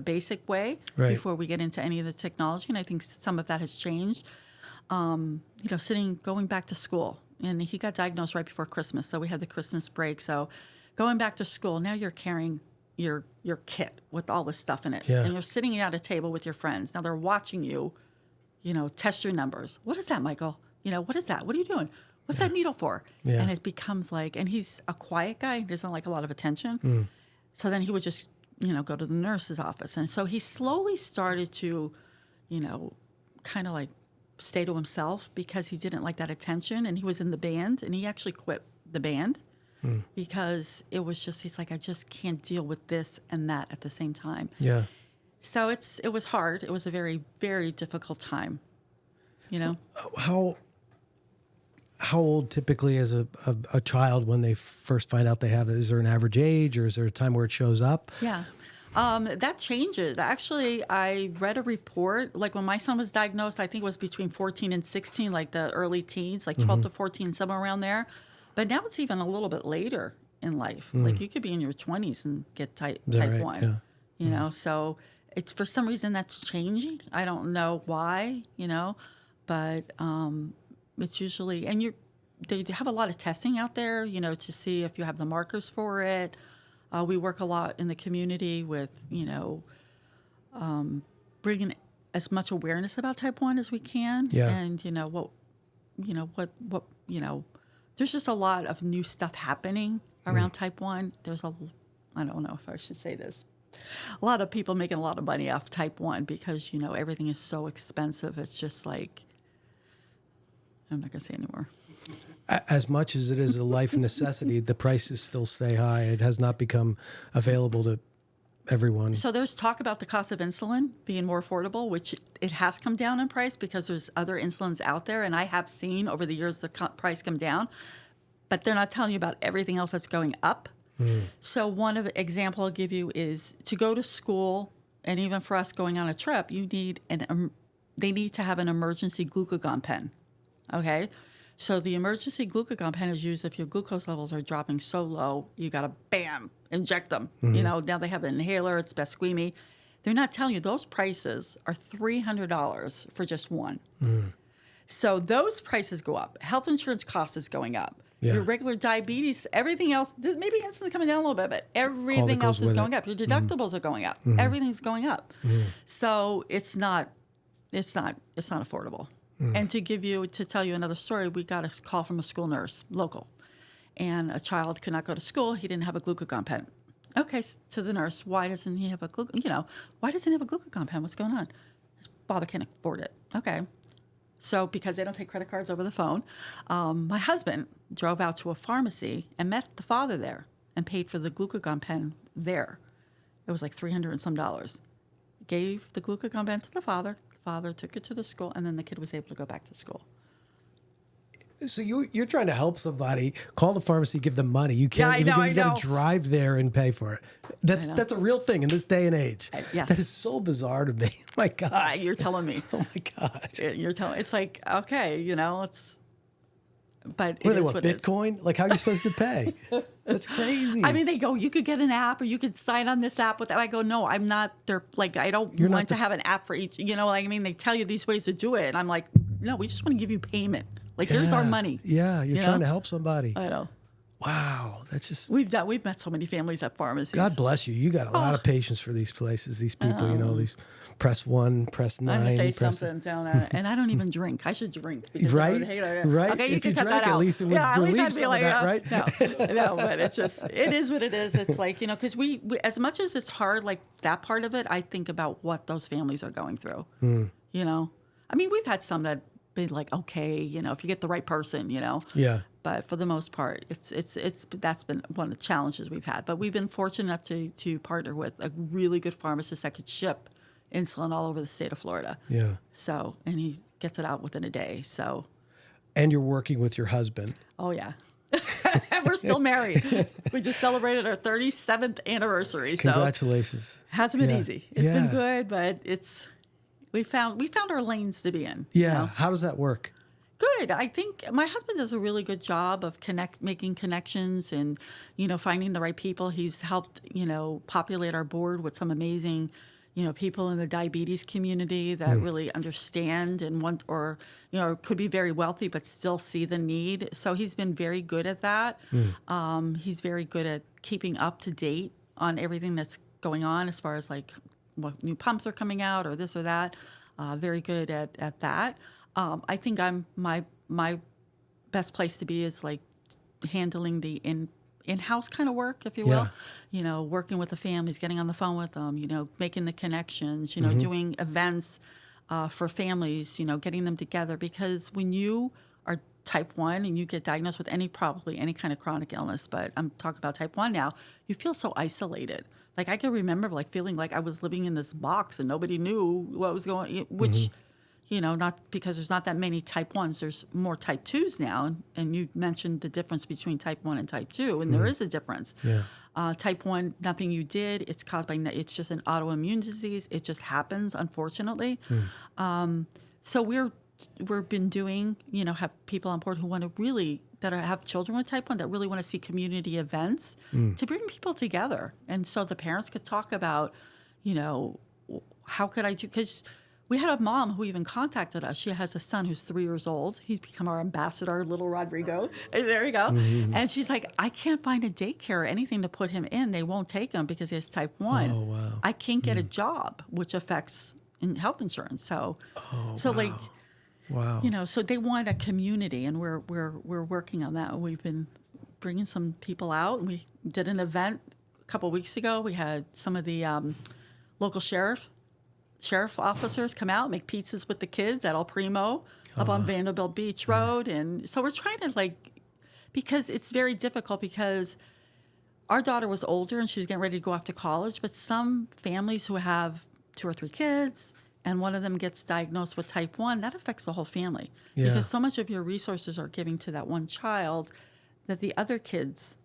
basic way before we get into any of the technology. And I think some of that has changed. Going back to school, and he got diagnosed right before Christmas. So we had the Christmas break. So going back to school, now you're carrying your kit with all this stuff in it. Yeah. And you're sitting at a table with your friends. Now they're watching you, test your numbers. What is that, Michael? What is that? What are you doing? What's that needle for? Yeah. And it becomes like, and he's a quiet guy. He doesn't like a lot of attention. So then he would just, go to the nurse's office. And so he slowly started to, kind of like stay to himself because he didn't like that attention. And he was in the band, and he actually quit the band because it was just, he's like, I just can't deal with this and that at the same time. Yeah. So it was hard. It was a very, very difficult time, How old typically is a child when they first find out they have it? Is there an average age, or is there a time where it shows up? Yeah. That changes. Actually, I read a report, like when my son was diagnosed, I think it was between 14 and 16, like the early teens, like 12 to 14, somewhere around there. But now it's even a little bit later in life. Like you could be in your 20s and get type right? 1, so it's for some reason that's changing. I don't know why, but it's usually, and they have a lot of testing out there, to see if you have the markers for it. We work a lot in the community with, bringing as much awareness about type 1 as we can. Yeah. And, there's just a lot of new stuff happening around type 1. I don't know if I should say this. A lot of people making a lot of money off type 1 because, everything is so expensive. It's just like, I'm not going to say anymore. As much as it is a life necessity, the prices still stay high. It has not become available to everyone. So there's talk about the cost of insulin being more affordable, which it has come down in price because there's other insulins out there. And I have seen over the years the price come down, but they're not telling you about everything else that's going up. So one of the example I'll give you is to go to school, and even for us going on a trip, you need they need to have an emergency glucagon pen. Okay. So the emergency glucagon pen is used if your glucose levels are dropping so low, you got to, bam, inject them. Now they have an inhaler, it's Besquimi. They're not telling you those prices are $300 for just one. So those prices go up. Health insurance cost is going up. Yeah. Your regular diabetes, everything else, maybe insulin's coming down a little bit, but everything else is going up. Your deductibles are going up. Everything's going up. So it's not affordable. And to tell you another story, we got a call from a school nurse, local, and a child could not go to school. He didn't have a glucagon pen. Okay, to the nurse, why doesn't he have a glucagon pen? What's going on? His father can't afford it. Okay. So because they don't take credit cards over the phone, my husband drove out to a pharmacy and met the father there and paid for the glucagon pen there. It was like $300 and some. Gave the glucagon pen to the father. Father took it to the school, and then the kid was able to go back to school. So you're trying to help somebody. Call the pharmacy, give them money. You can't. You got to drive there and pay for it. That's a real thing in this day and age. Yes, that is so bizarre to me. My gosh, you're telling me. Oh my gosh, you're telling. It's like okay, it's. But what do they want? Bitcoin? Like how are you supposed to pay? That's crazy. I mean, they go, you could get an app or you could sign on this app with that. I go, no, I'm not. They're like, I don't want to have an app for each. They tell you these ways to do it, and I'm like, no, we just want to give you payment. Like, here's our money. Yeah, you're trying to help somebody. I know. Wow, that's just we've met so many families at pharmacies. God bless you. You got a lot of patience for these places, these people. These press 1, press 9. I'm gonna say something down there, and I don't even drink. I should drink, right? Right. Okay, you if you cut drank, that out. at least it would relieve some of that, right? No, but it is what it is. It's like because we as much as it's hard, like that part of it, I think about what those families are going through. I mean, we've had some that been like, okay, if you get the right person, Yeah. But for the most part, that's been one of the challenges we've had. But we've been fortunate enough to partner with a really good pharmacist that could ship insulin all over the state of Florida. Yeah. So, and he gets it out within a day. So, And you're working with your husband. oh yeah. We're still married. We just celebrated our 37th anniversary. Congratulations. So hasn't been easy. It's been Yeah. good, but we found our lanes to be in. Yeah. You know? How does that work? Good. I think my husband does a really good job of making connections and, finding the right people. He's helped, populate our board with some amazing, people in the diabetes community that really understand and want, or, could be very wealthy but still see the need. So he's been very good at that. He's very good at keeping up to date on everything that's going on as far as like what new pumps are coming out or this or that. Very good at that. I think my best place to be is like handling the in-house kind of work, if you will. Working with the families, getting on the phone with them, making the connections, doing events for families, getting them together. Because when you are type 1 and you get diagnosed with probably any kind of chronic illness, but I'm talking about type 1 now, you feel so isolated. Like I can remember like feeling like I was living in this box and nobody knew what was going on, which not because there's not that many type 1s, there's more type 2s now. And you mentioned the difference between type 1 and type 2, and there is a difference. Yeah. Type 1, nothing you did, it's caused by, it's just an autoimmune disease. It just happens, unfortunately. So we've been doing, have people on board who want to really, have children with type 1 that really want to see community events to bring people together. And so the parents could talk about, how could I do, because we had a mom who even contacted us. She has a son who's 3 years old. He's become our ambassador, little Rodrigo. And there you go. And she's like, I can't find a daycare or anything to put him in. They won't take him because he has type 1. Oh, wow. I can't get a job, which affects health insurance. So, Wow. So they want a community, and we're working on that. We've been bringing some people out, and we did an event a couple of weeks ago. We had some of the local sheriff officers come out, make pizzas with the kids at El Primo up on Vanderbilt Beach Road. And so we're trying to because it's very difficult because our daughter was older and she was getting ready to go off to college, but some families who have 2 or 3 kids and one of them gets diagnosed with type 1, that affects the whole family. Yeah. Because so much of your resources are giving to that one child that the other kids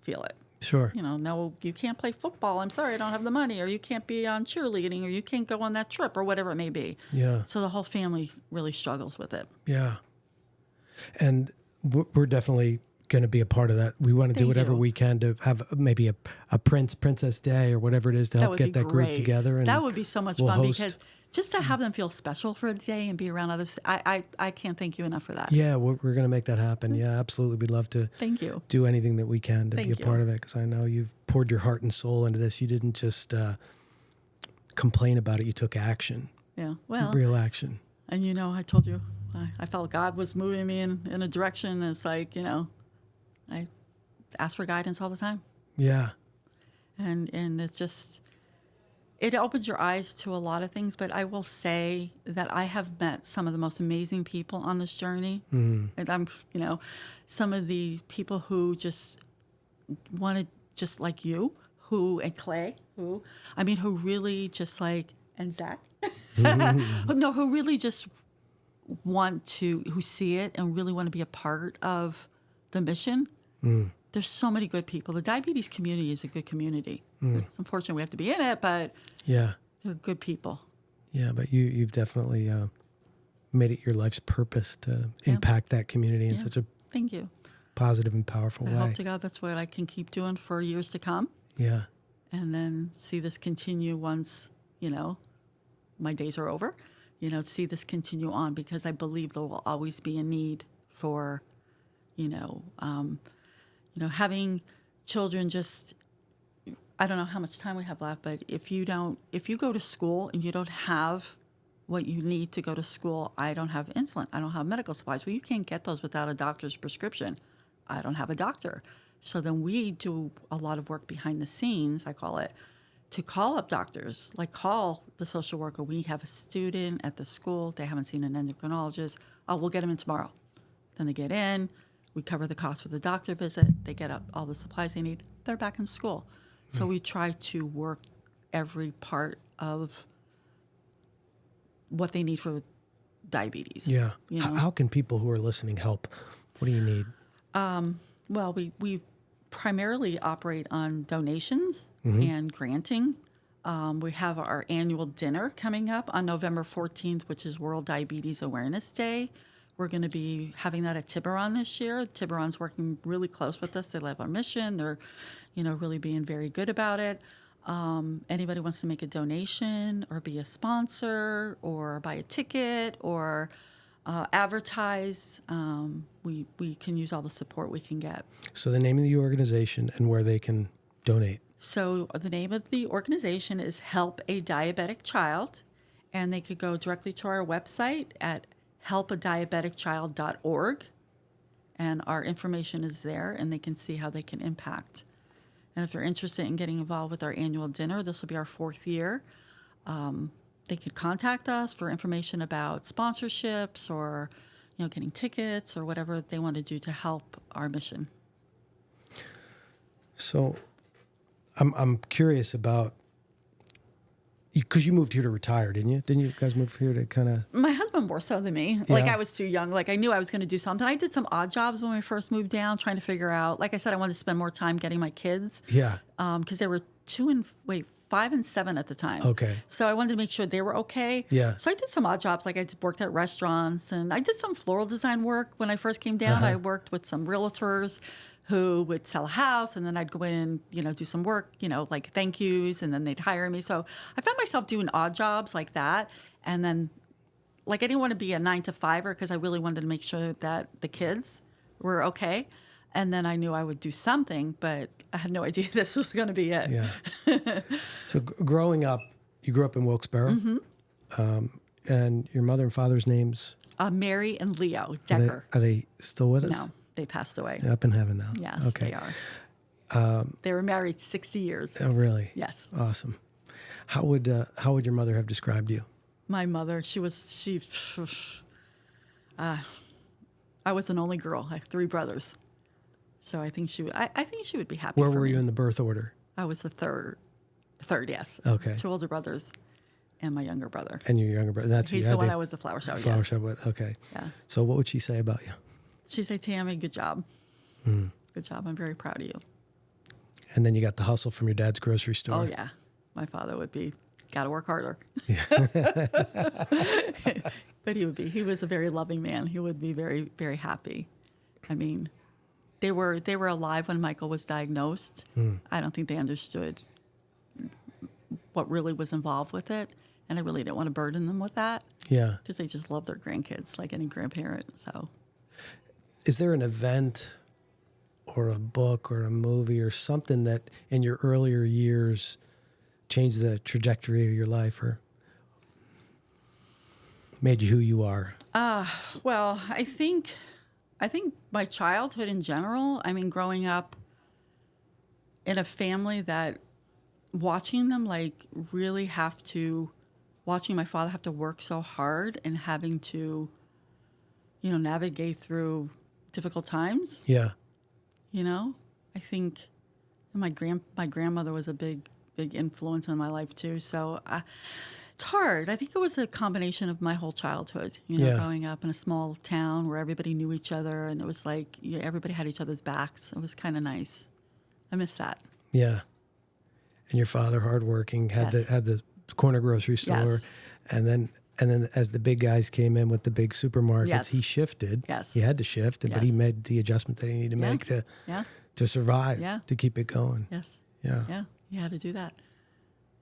feel it. Sure. No, you can't play football. I'm sorry, I don't have the money. Or you can't be on cheerleading, or you can't go on that trip, or whatever it may be. Yeah. So the whole family really struggles with it. Yeah. And we're definitely going to be a part of that. We want to do whatever we can to have maybe a Princess Day or whatever it is to help get that group together. And that would be so much fun because just to have them feel special for a day and be around others, I can't thank you enough for that. Yeah, we're going to make that happen. Yeah, absolutely. We'd love to do anything that we can to be a part of it, because I know you've poured your heart and soul into this. You didn't just complain about it. You took action. Yeah, well. Real action. And, I told you, I felt God was moving me in a direction. It's like, I ask for guidance all the time. Yeah. And it's just... It opens your eyes to a lot of things, but I will say that I have met some of the most amazing people on this journey. And I'm, some of the people who just wanted, just like you, and Clay, who really just and Zach, who really just who see it and really want to be a part of the mission. There's so many good people. The diabetes community is a good community. It's unfortunate we have to be in it, but they're good people. Yeah, but you've definitely made it your life's purpose to impact that community in such a positive and powerful way. I hope to God that's what I can keep doing for years to come. Yeah. And then see this continue once, my days are over. See this continue on, because I believe there will always be a need for, having children. Just, I don't know how much time we have left, but if you go to school and you don't have what you need to go to school, I don't have insulin, I don't have medical supplies. Well, you can't get those without a doctor's prescription. I don't have a doctor. So then we do a lot of work behind the scenes, I call it, to call up doctors, call the social worker. We have a student at the school, they haven't seen an endocrinologist. Oh, we'll get them in tomorrow. Then they get in, we cover the cost for the doctor visit, they get all the supplies they need, they're back in school. So we try to work every part of what they need for diabetes. Yeah. You know? How can people who are listening help? What do you need? Well, we primarily operate on donations and granting. We have our annual dinner coming up on November 14th, which is World Diabetes Awareness Day. We're going to be having that at Tiburon this year. Tiburon's working really close with us. They love our mission. They're, really being very good about it. Anybody wants to make a donation or be a sponsor or buy a ticket or advertise, we can use all the support we can get. So the name of the organization and where they can donate. So the name of the organization is Help A Diabetic Child, and they could go directly to our website at helpadiabeticchild.org, and our information is there, and they can see how they can impact. And if they're interested in getting involved with our annual dinner, this will be our 4th year. They could contact us for information about sponsorships or, getting tickets or whatever they want to do to help our mission. So I'm curious about, because you moved here to retire, didn't you? Didn't you guys move here to kind of... My husband more so than me. Yeah. Like, I was too young. Like, I knew I was going to do something. I did some odd jobs when we first moved down, trying to figure out, like I said, I wanted to spend more time getting my kids. Yeah. Because they were 5 and 7 at the time. Okay. So I wanted to make sure they were okay. Yeah. So I did some odd jobs. Like, I worked at restaurants, and I did some floral design work when I first came down. I worked with some realtors who would sell a house, and then I'd go in and, do some work, like thank yous, and then they'd hire me. So I found myself doing odd jobs like that. And then, like, I didn't want to be a 9-to-5er because I really wanted to make sure that the kids were okay. And then I knew I would do something, but I had no idea this was going to be it. Yeah. So growing up, you grew up in Wilkes-Barre, and your mother and father's names? Mary and Leo Decker. Are they still with us? No, they passed away. They're up in heaven now. Yes, okay. they are. They were married 60 years. Oh, really? Yes. Awesome. How would your mother have described you? My mother, I was an only girl. I have 3 brothers. So I think she would. I think she would be happy. Where for were me. you in the birth order? I was the third. Yes. Okay. 2 older brothers, and my younger brother. And your younger brother. That's He's the one I was the flower shower. flower Yes. show with. Okay. Yeah. So what would she say about you? She'd say, Tami, good job. Good job. I'm very proud of you. And then you got the hustle from your dad's grocery store. Oh yeah. My father would be, got to work harder. But he was a very loving man. He would be very, very happy. I mean, they were alive when Michael was diagnosed. I don't think they understood what really was involved with it. And I really didn't want to burden them with that. Yeah. Because they just love their grandkids like any grandparent. So, is there an event or a book or a movie or something that in your earlier years changed the trajectory of your life or made you who you are? Well, I think my childhood in general, I mean, growing up in a family that watching them watching my father have to work so hard and having to, navigate through difficult times. Yeah. I think my grandmother was a big influence on my life too. So it's hard. I think it was a combination of my whole childhood, growing up in a small town where everybody knew each other, and it was like everybody had each other's backs. It was kind of nice. I miss that. Yeah. And your father, hardworking, had the corner grocery store, Yes. and then as the big guys came in with the big supermarkets, Yes. he shifted. Yes. He had to shift, but he Yes. made the adjustment that he needed to make to survive, Yeah. to keep it going. Yes. Yeah. Yeah. You had to do that.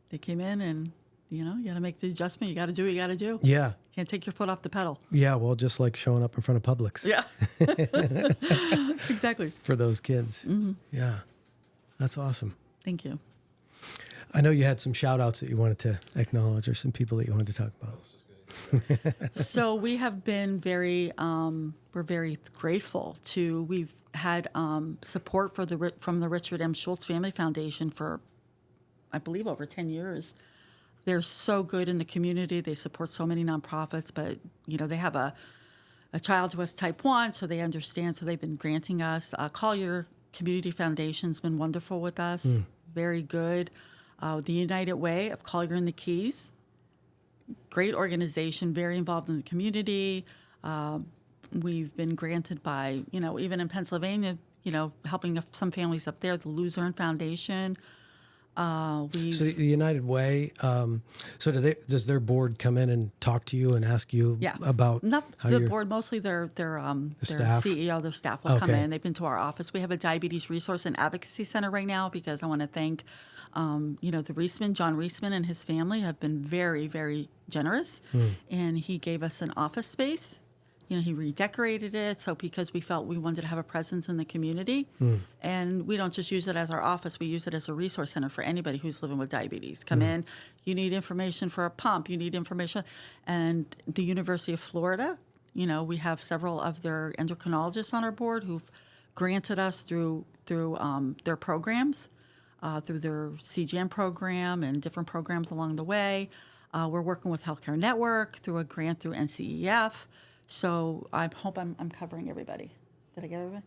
They came in and, you got to make the adjustment. You got to do what you got to do. Yeah. You can't take your foot off the pedal. Yeah. Well, just like showing up in front of Publix. Yeah. Exactly. For those kids. Mm-hmm. Yeah. That's awesome. Thank you. I know you had some shout outs that you wanted to acknowledge or some people that you wanted to talk about. So we have been we're very grateful we've had support from the Richard M. Schultz Family Foundation for, I believe, over 10 years. They're so good in the community. They support so many nonprofits, but, they have a child who has type 1, so they understand. So they've been granting us. Collier Community Foundation's been wonderful with us. Very good. The United Way of Collier and the Keys, great organization, very involved in the community. We've been granted by, even in Pennsylvania, helping some families up there, the Luzerne Foundation. So the United Way, does their board come in and talk to you and ask you about not how the you're- board, mostly their staff? CEO, their staff will come Okay. in. They've been to our office. We have a diabetes resource and advocacy center right now because I want to thank, John Reisman and his family have been very, very generous, and he gave us an office space. He redecorated it because we felt we wanted to have a presence in the community. And we don't just use it as our office, we use it as a resource center for anybody who's living with diabetes. Come in, you need information for a pump, you need information. And the University of Florida, we have several of their endocrinologists on our board who've granted us through their programs, through their CGM program and different programs along the way. We're working with Healthcare Network through a grant through NCEF. So I hope I'm covering everybody. Did I get everybody?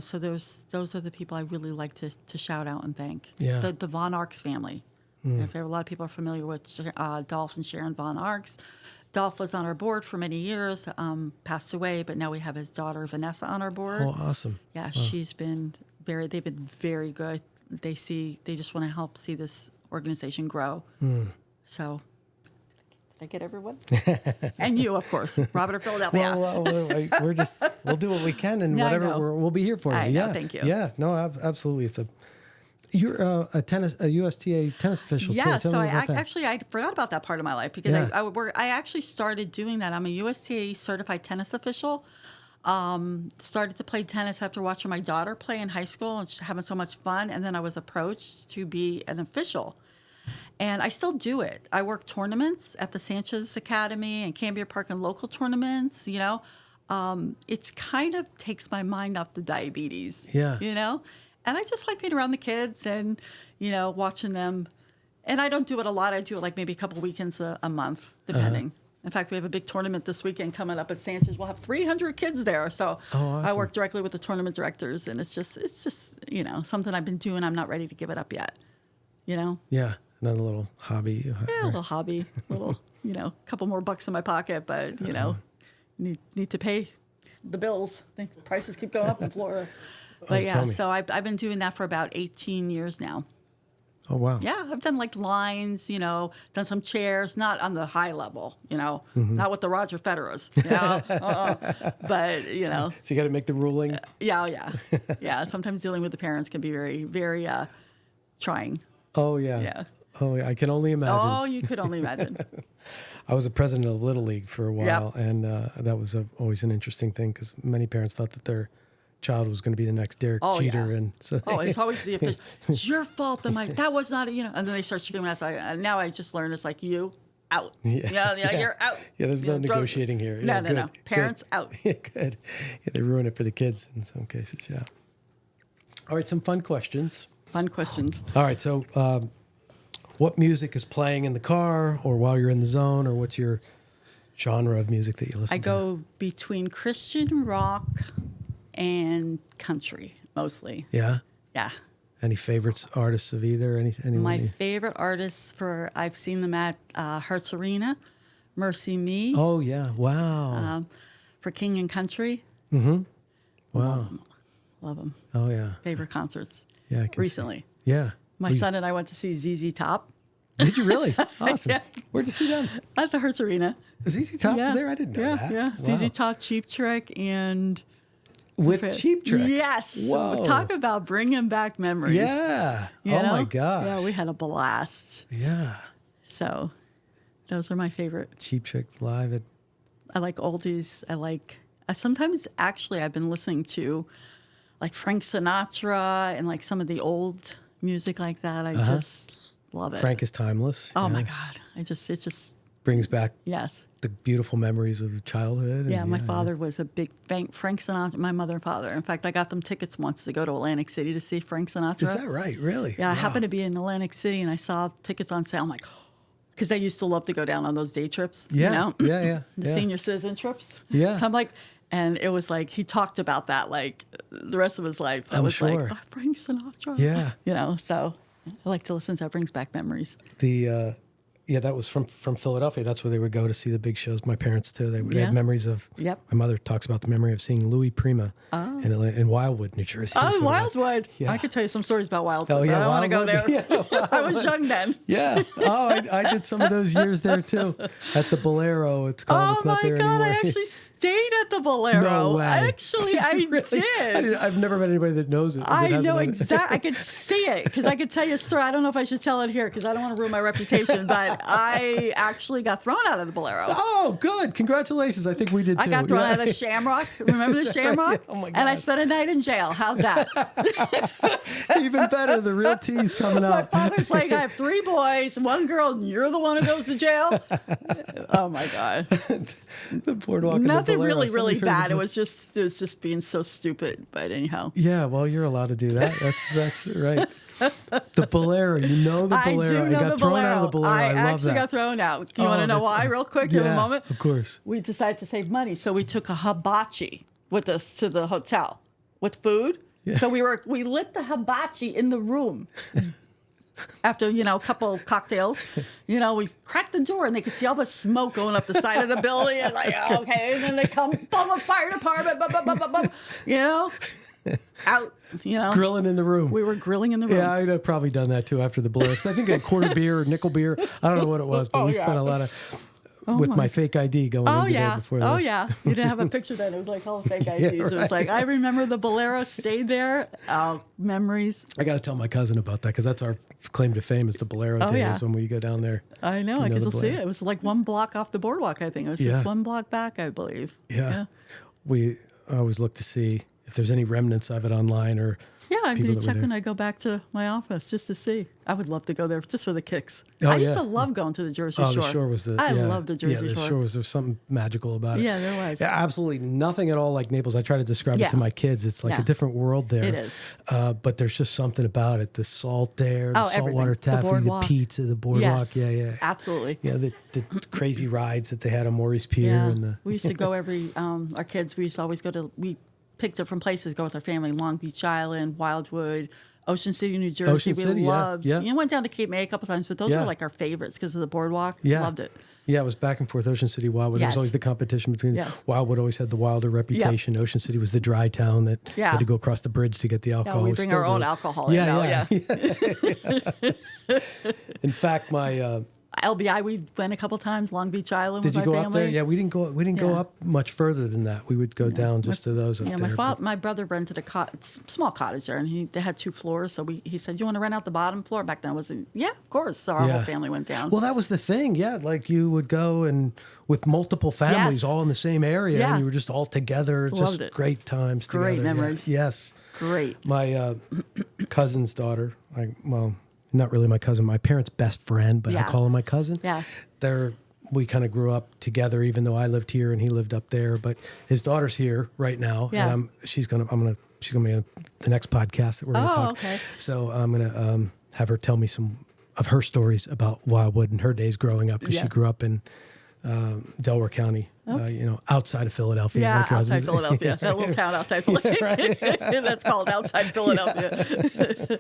So those are the people I really like to shout out and thank. Yeah. The Von Arx family. If a lot of people are familiar with Dolph and Sharon Von Arx. Dolph was on our board for many years, passed away, but now we have his daughter Vanessa on our board. Oh, awesome. Yeah, they've been very good. They just want to help see this organization grow. So I get everyone? And you, of course. Robert of Philadelphia. Well, we'll do what we can, and No, I know. whatever we'll be here for you. I know, thank you. Yeah, no, absolutely. You're a USTA tennis official. Yeah, too. so Tell me about that. I forgot about that part of my life because Yeah. I actually started doing that. I'm a USTA certified tennis official. Started to play tennis after watching my daughter play in high school and just having so much fun, and then I was approached to be an official. And I still do it. I work tournaments at the Sanchez Academy and Cambria Park and local tournaments, It's kind of takes my mind off the diabetes, Yeah. And I just like being around the kids and, watching them. And I don't do it a lot. I do it like maybe a couple weekends a month, depending. In fact, we have a big tournament this weekend coming up at Sanchez. We'll have 300 kids there. So awesome. I work directly with the tournament directors, and it's just something I've been doing. I'm not ready to give it up yet, Yeah, another little hobby. Yeah, a little hobby, a couple more bucks in my pocket, but need to pay the bills. The prices keep going up in Florida. But so I've been doing that for about 18 years now. Oh wow. Yeah, I've done like lines, done some chairs, not on the high level, not with the Roger Federers, but So you got to make the ruling. Yeah. Sometimes dealing with the parents can be very, very trying. Oh yeah. Yeah. Oh, I can only imagine. Oh, you could only imagine. I was a president of Little League for a while, and that was always an interesting thing because many parents thought that their child was going to be the next Derek Jeter, and so it's always the official. It's your fault. That was not and then they start screaming outside. And now I just learned it's like you out. Yeah, you're out. Yeah, there's no negotiating here. No, Yeah, no. Parents out. Yeah, good. Yeah, they ruin it for the kids in some cases. Yeah. All right, some fun questions. Fun questions. All right, so what music is playing in the car or while you're in the zone, or what's your genre of music that you listen to? I go between Christian rock and country, mostly. Yeah? Yeah. Any favorites, artists of either? Anyone? My favorite artists I've seen them at Hertz Arena, Mercy Me. Oh, yeah. Wow. For King and Country. Mm-hmm. Wow. Love them. Oh, yeah. Favorite concerts. Yeah, I can recently. See. Yeah. My son and I went to see ZZ Top. Did you really? Awesome. Yeah. Where'd you see them? At the Hertz Arena. ZZ Top was there? I didn't know that. Yeah. Wow. ZZ Top, Cheap Trick, and... With Cheap Trick? Yes. Whoa. Talk about bringing back memories. Yeah. My gosh. Yeah, we had a blast. Yeah. So those are my favorite. Cheap Trick live at... I like oldies. Sometimes actually I've been listening to like Frank Sinatra and like some of the old music like that. I just love it. Frank is timeless. Oh my God. It just brings back yes. the beautiful memories of childhood. Yeah, my father was a big Frank Sinatra, my mother and father. In fact, I got them tickets once to go to Atlantic City to see Frank Sinatra. Is that right? Really? Yeah, Wow. I happened to be in Atlantic City and I saw tickets on sale. I'm like, because I used to love to go down on those day trips. Yeah. Yeah. The senior citizen trips. Yeah. So I'm like, and it was like, he talked about that like the rest of his life. I I'm was sure. like, Frank Sinatra. Yeah. So I like to listen to that. Brings back memories. Yeah, that was from Philadelphia. That's where they would go to see the big shows. My parents too. They had memories of. Yep. My mother talks about the memory of seeing Louis Prima in Wildwood, New Jersey. Oh, Wildwood. Yeah. I could tell you some stories about Wildwood. Oh, yeah, but I don't want to go there. Yeah, I was young then. Yeah. Oh, I did some of those years there too. At the Bolero, it's called. Oh It's not my there God! anymore. I actually stayed at the Bolero. No way. Actually, I Really? did. I've never met anybody that knows it. I know exactly. I could see it because I could tell you a story. I don't know if I should tell it here because I don't want to ruin my reputation, but I actually got thrown out of the Bolero. Oh, good. Congratulations. I think we did too. I got thrown out of the Shamrock. Remember the Shamrock? Yeah. Oh my God. And I spent a night in jail. How's that? Even better. The real tea's coming My out. father's like, I have 3 boys, 1 girl, and you're the one who goes to jail. Oh my God. The boardwalk. and the Nothing Bolero. really Somebody's heard bad. of It was just being so stupid. But anyhow. Yeah, well, you're allowed to do that. That's right. The Bolero, the Bolero. I do know got the thrown Bolero. out of the Bolero. I love actually that. got thrown out. You Oh, want to know that's- why, real quick? You have a moment? Of course. We decided to save money, so we took a hibachi with us to the hotel with food. Yeah. So we lit the hibachi in the room. After, a couple of cocktails, we cracked the door and they could see all the smoke going up the side of the building. And like, okay. And then they come from a fire department, out, Grilling in the room. We were grilling in the room. Yeah, I'd have probably done that too after the Bolero. 'Cause I think a quarter beer or nickel beer. I don't know what it was, but we spent a lot of with my fake ID going into there before that. Oh, yeah. You didn't have a picture then. It was like all fake IDs. It was like, I remember the Bolero stayed there. Memories. I got to tell my cousin about that because that's our claim to fame is the Bolero days yeah. when we go down there. I know. I can still see it. It was like 1 block off the boardwalk, I think. It was just 1 block back, I believe. Yeah. We always look to see if there's any remnants of it online or Yeah, I'm people going to that were check there. when I go back to my office just to see. I would love to go there just for the kicks. Oh, I used yeah. to love going to the Jersey Shore. Oh, the shore was I love the Jersey Yeah, the Shore. shore was, there was something magical about it. Yeah, there was. Yeah, absolutely nothing at all like Naples. I try to describe it to my kids. It's like a different world there. It is. But there's just something about it. The salt there, the saltwater everything. The taffy, the boardwalk. pizza, the boardwalk. Yes, Yeah. absolutely. Yeah, the crazy rides that they had on Maurice Pier. Yeah, And we used to go our kids, we used to always we picked different places, go with our family, Long Beach Island, Wildwood, Ocean City, New Jersey. Ocean City, we yeah, loved. yeah. You went down to Cape May a couple times, but those were like our favorites because of the boardwalk. Yeah. Loved it. Yeah, it was back and forth. Ocean City, Wildwood. There was Yes. always the competition between Yes. Wildwood always had the wilder reputation. Ocean City was the dry town that had to go across the bridge to get the alcohol. Yeah, we We bring still our own do. alcohol in now. Yeah. In fact, my LBI, we went a couple times. Long Beach Island did with you my go family. up there? Yeah, we didn't go Yeah. up much further than that. We would go down just to those up Yeah, there. my brother rented a small cottage there, and they had 2 floors. So he said, "You want to rent out the bottom floor?" Back then, of course. So our whole family went down. Well, that was the thing. Yeah, like you would go and with multiple families Yes. all in the same area, Yeah. and you were just all together. Loved Just it. great times Great together. Yeah. memories. Yes. Great. My cousin's daughter, not really my cousin, my parents' best friend, but I Yeah. call him my cousin. Yeah. We kind of grew up together, even though I lived here and he lived up there. But his daughter's here right now, Yeah. and she's gonna be on the next podcast that we're gonna talk. Okay. So I'm gonna have her tell me some of her stories about Wildwood and her days growing up because she grew up in Delaware County, outside of Philadelphia. Yeah, like your outside husband. Philadelphia. That little town outside Philadelphia. That's called outside Philadelphia.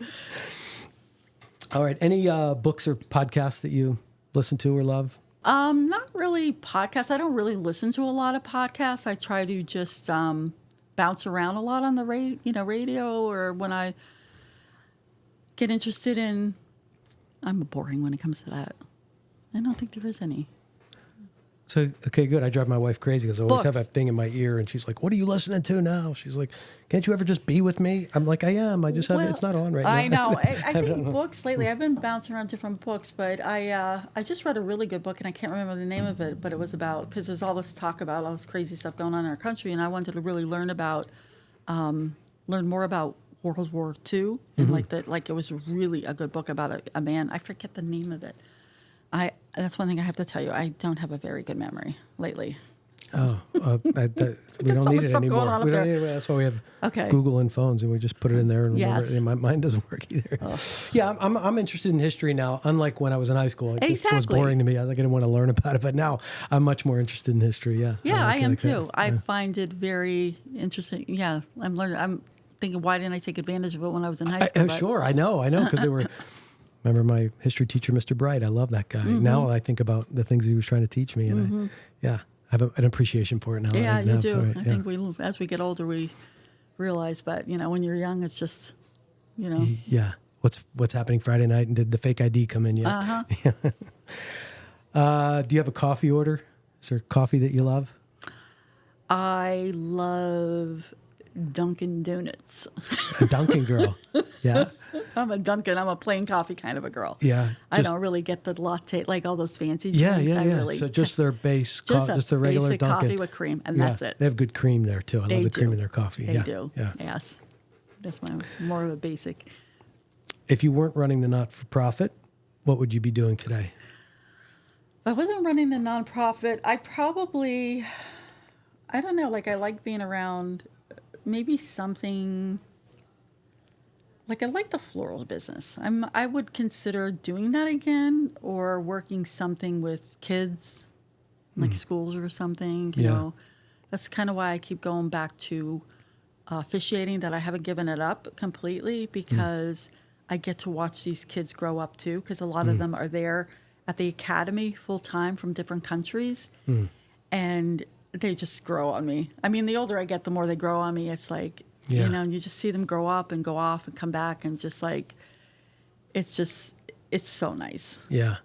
All right. Any books or podcasts that you listen to or love? Not really podcasts. I don't really listen to a lot of podcasts. I try to just bounce around a lot on the radio, or when I get interested in. I'm boring when it comes to that. I don't think there is any. So, okay, good. I drive my wife crazy because I always have Books. that thing in my ear, and she's like, "What are you listening to now?" She's like, "Can't you ever just be with me?" I'm like, "I am. I just have it's not on right now." I know. I think books lately. I've been bouncing around different books, but I just read a really good book, and I can't remember the name of it, but it was about because there's all this talk about all this crazy stuff going on in our country, and I wanted to really learn more about World War II, and it was really a good book about a man. I forget the name of it. That's one thing I have to tell you. I don't have a very good memory lately. Oh, we don't so need much it stuff going anymore. on up We don't there. need it. That's why we have Okay. Google and phones, and we just put it in there. And Yes. remember, and my mind doesn't work either. Oh. Yeah, I'm interested in history now. Unlike when I was in high school, it just was Exactly. boring to me. I didn't want to learn about it. But now I'm much more interested in history. Yeah. Yeah, I like it am like that. too. I find it very interesting. Yeah, I'm learning. I'm thinking, why didn't I take advantage of it when I was in high school? But- Sure, I know, because they were Remember my history teacher, Mr. Bright? I love that guy. Now I think about the things he was trying to teach me, and I have an appreciation for it now. Yeah, you do. I think as we get older, we realize, but when you're young, it's just, Yeah. What's happening Friday night, and did the fake ID come in yet? Do you have a coffee order? Is there coffee that you love? I love Dunkin' Donuts. A Dunkin' girl. Yeah. I'm a plain coffee kind of a girl. Yeah. I don't really get the latte, like all those fancy Yeah, drinks. yeah. So just their base, just the regular basic Dunkin'. coffee with cream, and that's it. They have good cream there too. I love the cream in their coffee. They do. Yeah. Yes. That's more of a basic. If you weren't running the not-for-profit, what would you be doing today? If I wasn't running the nonprofit, I don't know, like I like being around maybe something, like I like the floral business. I would consider doing that again, or working something with kids, like schools or something, you know. That's kind of why I keep going back to officiating, that I haven't given it up completely, because I get to watch these kids grow up too, because a lot of them are there at the academy full time from different countries, and they just grow on me. I mean, the older I get, the more they grow on me. It's like, you just see them grow up and go off and come back, and just like, it's so nice. Yeah.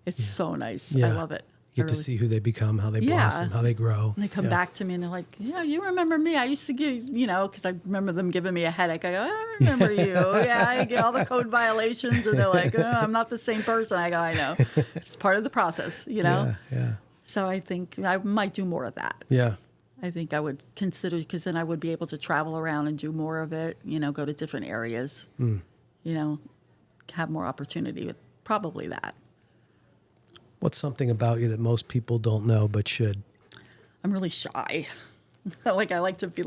It's so nice. Yeah. I love it. You get to see who they become, how they blossom, how they grow. And they come back to me and they're like, yeah, you remember me. I used to give, because I remember them giving me a headache. I go, I remember you. Yeah, I get all the code violations. And they're like, oh, I'm not the same person. I go, I know. It's part of the process, Yeah. So I think I might do more of that. Yeah. I think I would consider, because then I would be able to travel around and do more of it, go to different areas, have more opportunity with probably that. What's something about you that most people don't know but should? I'm really shy. I like to be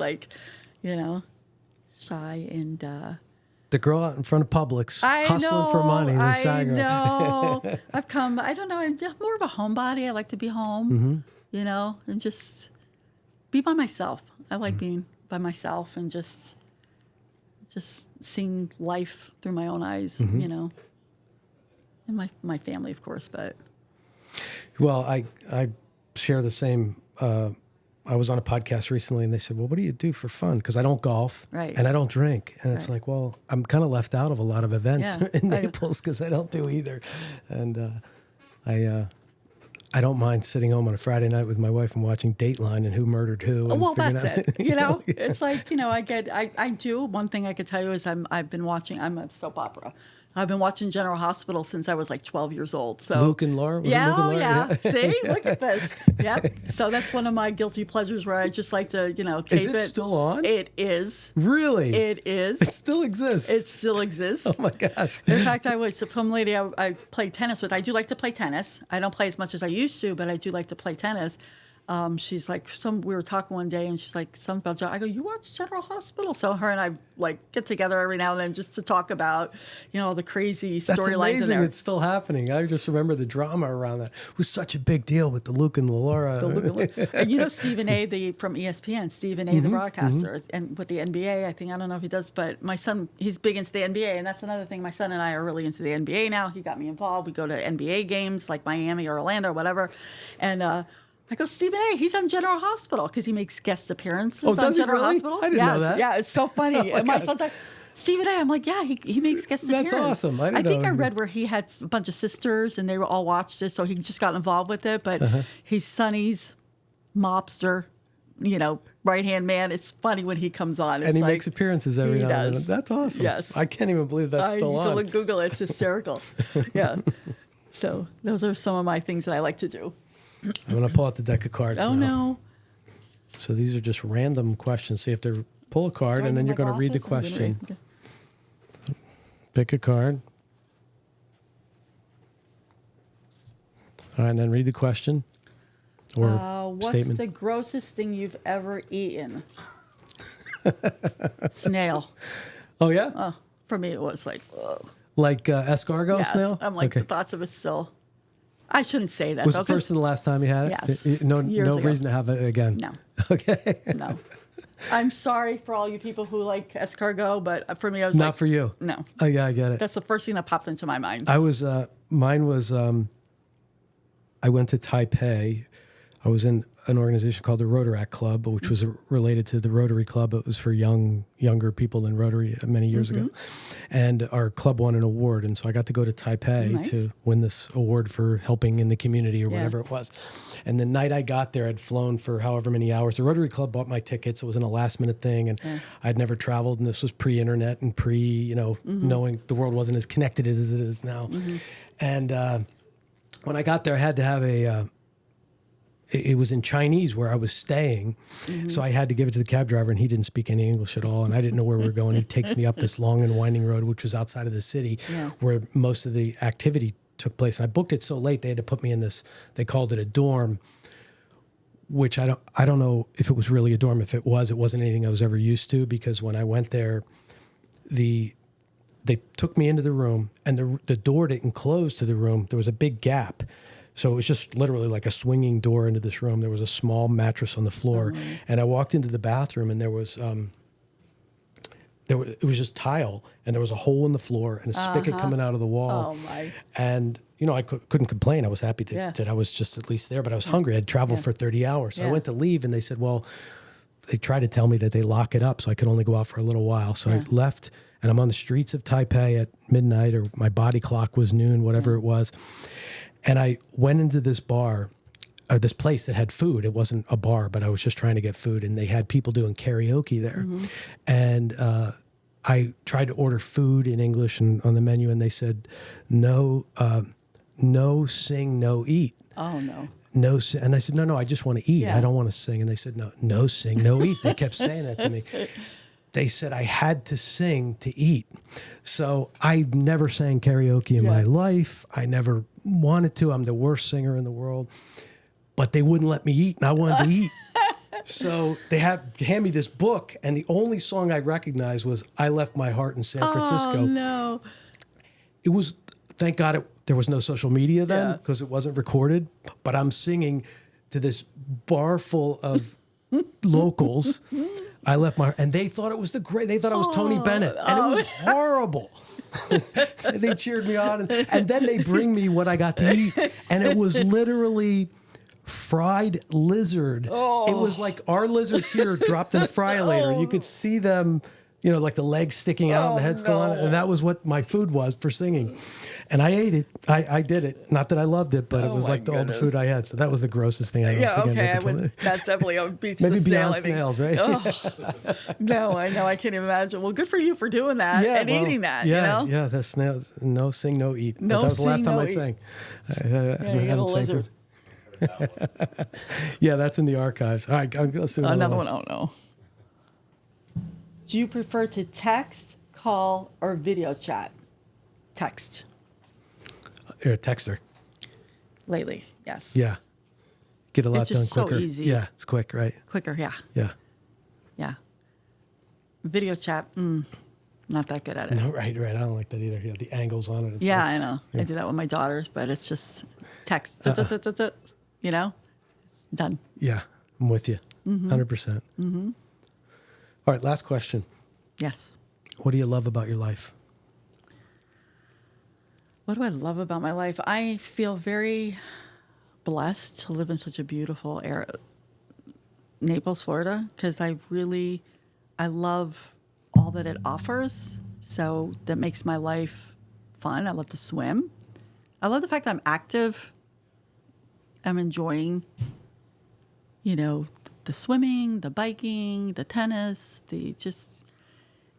shy and... The girl out in front of Publix, hustling for money. I know. I don't know, I'm just more of a homebody. I like to be home, and just be by myself. I like being by myself and just seeing life through my own eyes, and my family, of course, but... Well, I share the same. I was on a podcast recently, and they said, well, what do you do for fun? Because I don't golf, and I don't drink. And it's like, well, I'm kind of left out of a lot of events in Naples because I don't do either. And I don't mind sitting home on a Friday night with my wife and watching Dateline and Who Murdered Who. Well, that's it. It's like, I do. One thing I could tell you is I'm a soap opera. I've been watching General Hospital since I was like 12 years old. So Luke and Laura? Was it Luke and Laura? Yeah. See? Look at this. Yep. So that's one of my guilty pleasures where I just like to, tape it. Is it still on? It is. Really? It is. It still exists? It still exists. Oh, my gosh. In fact, some lady I played tennis with. I do like to play tennis. I don't play as much as I used to, but I do like to play tennis. She's like, we were talking one day, and she's like, something about John. I go, you watch General Hospital? So her and I get together every now and then just to talk about, the crazy storylines. That's amazing. In there. It's still happening. I just remember the drama around that. It was such a big deal with the Luke and Laura. And Stephen A. from ESPN, Stephen A. the broadcaster, and with the NBA. I don't know if he does, but my son, he's big into the NBA, and that's another thing. My son and I are really into the NBA now. He got me involved. We go to NBA games like Miami or Orlando or whatever, and. I go, Stephen A., he's on General Hospital, because he makes guest appearances on General Hospital. I didn't know that. Yeah, it's so funny. And my son's like, Stephen A., I'm like, yeah, he makes guest appearances. That's awesome. I think I read where he had a bunch of sisters, and they were all watched it, so he just got involved with it. But he's Sonny's mobster, right-hand man. It's funny when he comes on. And he makes appearances every now and then. That's awesome. Yes. I can't even believe that's still on. Google it. It's hysterical. Yeah. So those are some of my things that I like to do. I'm going to pull out the deck of cards now. Oh, no. So these are just random questions. So you have to pull a card, and then you're going to read the question. Okay. Pick a card. All right, and then read the question or statement. What's the grossest thing you've ever eaten? Snail. Oh, yeah? For me, it was like, ugh. Like escargot Yes. snail? I'm like, the thoughts of it still... I shouldn't say that. Was it first and the last time you had it? Yes. No Years ago. reason to have it again? No. Okay. No. I'm sorry for all you people who like escargot, but for me, I was Not like, for you. no. Oh yeah, I get it. That's the first thing that popped into my mind. Mine was, I went to Taipei. I was in an organization called the Rotaract Club, which was related to the Rotary Club. It was for younger people than Rotary many years ago. And our club won an award. And so I got to go to Taipei to win this award for helping in the community or whatever it was. And the night I got there, I'd flown for however many hours. The Rotary Club bought my tickets. It wasn't a last minute thing. And I'd never traveled. And this was pre-internet and knowing the world wasn't as connected as it is now. And when I got there, I had to have it was in Chinese where I was staying. So I had to give it to the cab driver, and he didn't speak any English at all. And I didn't know where we were going. He takes me up this long and winding road, which was outside of the city where most of the activity took place. And I booked it so late, they had to put me in this, they called it a dorm, which I don't know if it was really a dorm. If it wasn't anything I was ever used to, because when I went there, they took me into the room, and the door didn't close to the room. There was a big gap. So it was just literally like a swinging door into this room. There was a small mattress on the floor. And I walked into the bathroom, and it was just tile, and there was a hole in the floor and a spigot coming out of the wall. Oh my. And, I couldn't complain. I was happy that I was just at least there, but I was hungry. I'd traveled for 30 hours. So I went to leave, and they said, well, they tried to tell me that they lock it up so I could only go out for a little while. So I left, and I'm on the streets of Taipei at midnight, or my body clock was noon, whatever it was. And I went into this bar, this place that had food. It wasn't a bar, but I was just trying to get food. And they had people doing karaoke there. And I tried to order food in English and on the menu, and they said, no sing, no eat. Oh, no. No, and I said, no, I just want to eat. I don't want to sing. And they said, no sing, no eat. They kept saying that to me. They said I had to sing to eat. So I never sang karaoke in my life. I never wanted to. I'm the worst singer in the world. But they wouldn't let me eat, and I wanted to eat. So they hand me this book, and the only song I recognized was I Left My Heart in San Francisco. Oh, no. It was, thank God there was no social media then, because it wasn't recorded. But I'm singing to this bar full of locals. I left my, and they thought it was they thought I was Tony Bennett, and it was horrible. So they cheered me on, and then they bring me what I got to eat, and it was literally fried lizard. It was like our lizards here dropped in a fry-later. You could see them, like the legs sticking out and the head still on it, and that was what my food was for singing. And I ate it. I did it. Not that I loved it, but it was like all the food I had. So that was the grossest thing I ever That's definitely beats maybe the snail, beyond snails, right? No, I know. I can't imagine. Well, good for you for doing that eating that, Yeah, the snails. No sing, no eat. No, that was the last time I eat. sang. I you got a lizard. Yeah, that's in the archives. All right, let's do another one. Oh, no. Do you prefer to text, call, or video chat? Text. You're a texter. Lately, yes. Yeah. Get a lot It's just done quicker. so easy. Yeah, it's quick, right? Quicker, yeah. Yeah. Video chat, not that good at it. No, right. I don't like that either. Yeah, the angles on it. Yeah, I know. I do that with my daughters, but it's just text. It's done. Yeah, I'm with you. 100%. All right, last question. Yes. What do you love about your life? What do I love about my life? I feel very blessed to live in such a beautiful area, Naples, Florida, because I love all that it offers. So that makes my life fun. I love to swim. I love the fact that I'm active. I'm enjoying, the swimming, the biking, the tennis,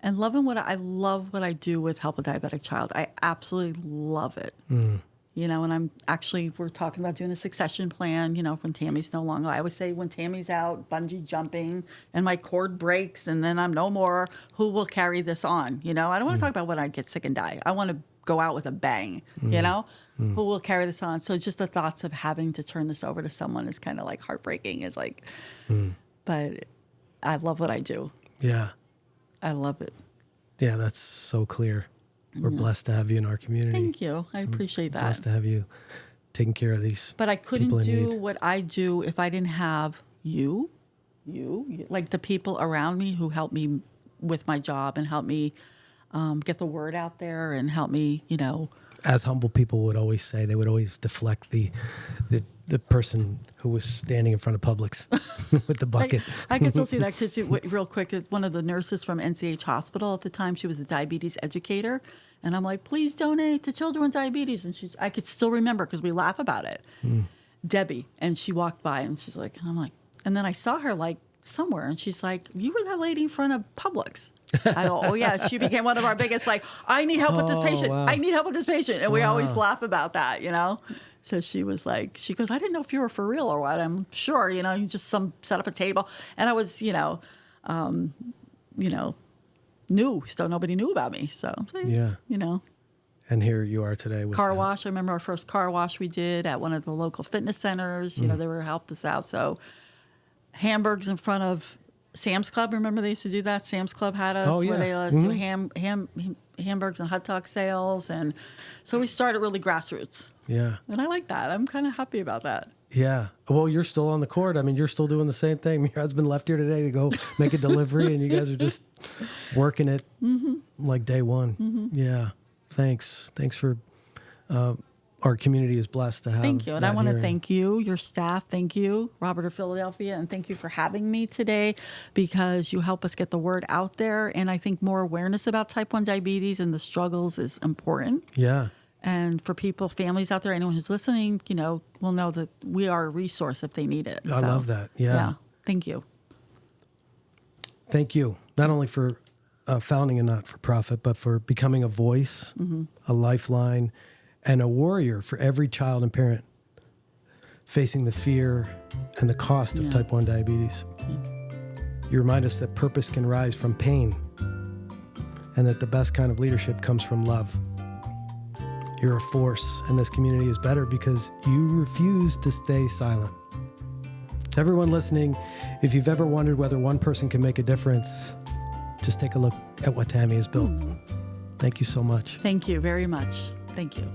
and loving I love what I do with Help A Diabetic Child. I absolutely love it. And we're talking about doing a succession plan, when Tammy's no longer. I always say when Tammy's out bungee jumping and my cord breaks and then I'm no more, who will carry this on? I don't want to talk about when I get sick and die. I want to go out with a bang, Who will carry this on? So just the thoughts of having to turn this over to someone is kind of like heartbreaking. It's like, but I love what I do. Yeah. I love it. Yeah, that's so clear. We're blessed to have you in our community. Thank you. I appreciate that. Blessed to have you taking care of these. But I couldn't do what I do if I didn't have you like the people around me who helped me with my job and helped me get the word out there and help me, As humble people would always say, they would always deflect the person who was standing in front of Publix with the bucket. I can still see that because, real quick, one of the nurses from NCH Hospital at the time, she was a diabetes educator. And I'm like, please donate to children with diabetes. And I could still remember because we laugh about it. Debbie. And she walked by and she's like, I'm like, and then I saw her like somewhere and she's like, you were that lady in front of Publix. I go, oh yeah. She became one of our biggest, like, I need help with this patient. Wow. I need help with this patient. And we always laugh about that, So she was like, she goes, I didn't know if you were for real or what. I'm sure, you just set up a table. And I was, new. Still nobody knew about me. So, Yeah. And here you are today with car wash. I remember our first car wash we did at one of the local fitness centers. They helped us out. So hamburgers in front of Sam's Club. Remember they used to do that? Sam's Club had us where they let us do hamburgers and hot dog sales. And so we started really grassroots. Yeah. And I like that. I'm kind of happy about that. Yeah. Well, you're still on the court. I mean, you're still doing the same thing. Your husband left here today to go make a delivery, and you guys are just working it like day one. Yeah. Thanks. Thanks for our community is blessed to have. Thank you. And I want to thank you, your staff. Thank you, Robert of Philadelphia. And thank you for having me today because you help us get the word out there. And I think more awareness about type 1 diabetes and the struggles is important. Yeah. And for people, families out there, anyone who's listening, will know that we are a resource if they need it. I love that. Yeah. Thank you. Thank you. Not only for founding a not-for-profit, but for becoming a voice, a lifeline, and a warrior for every child and parent facing the fear and the cost of type 1 diabetes. You remind us that purpose can rise from pain and that the best kind of leadership comes from love. You're a force, and this community is better because you refuse to stay silent. To everyone listening, if you've ever wondered whether one person can make a difference, just take a look at what Tami has built. Thank you so much. Thank you very much. Thank you.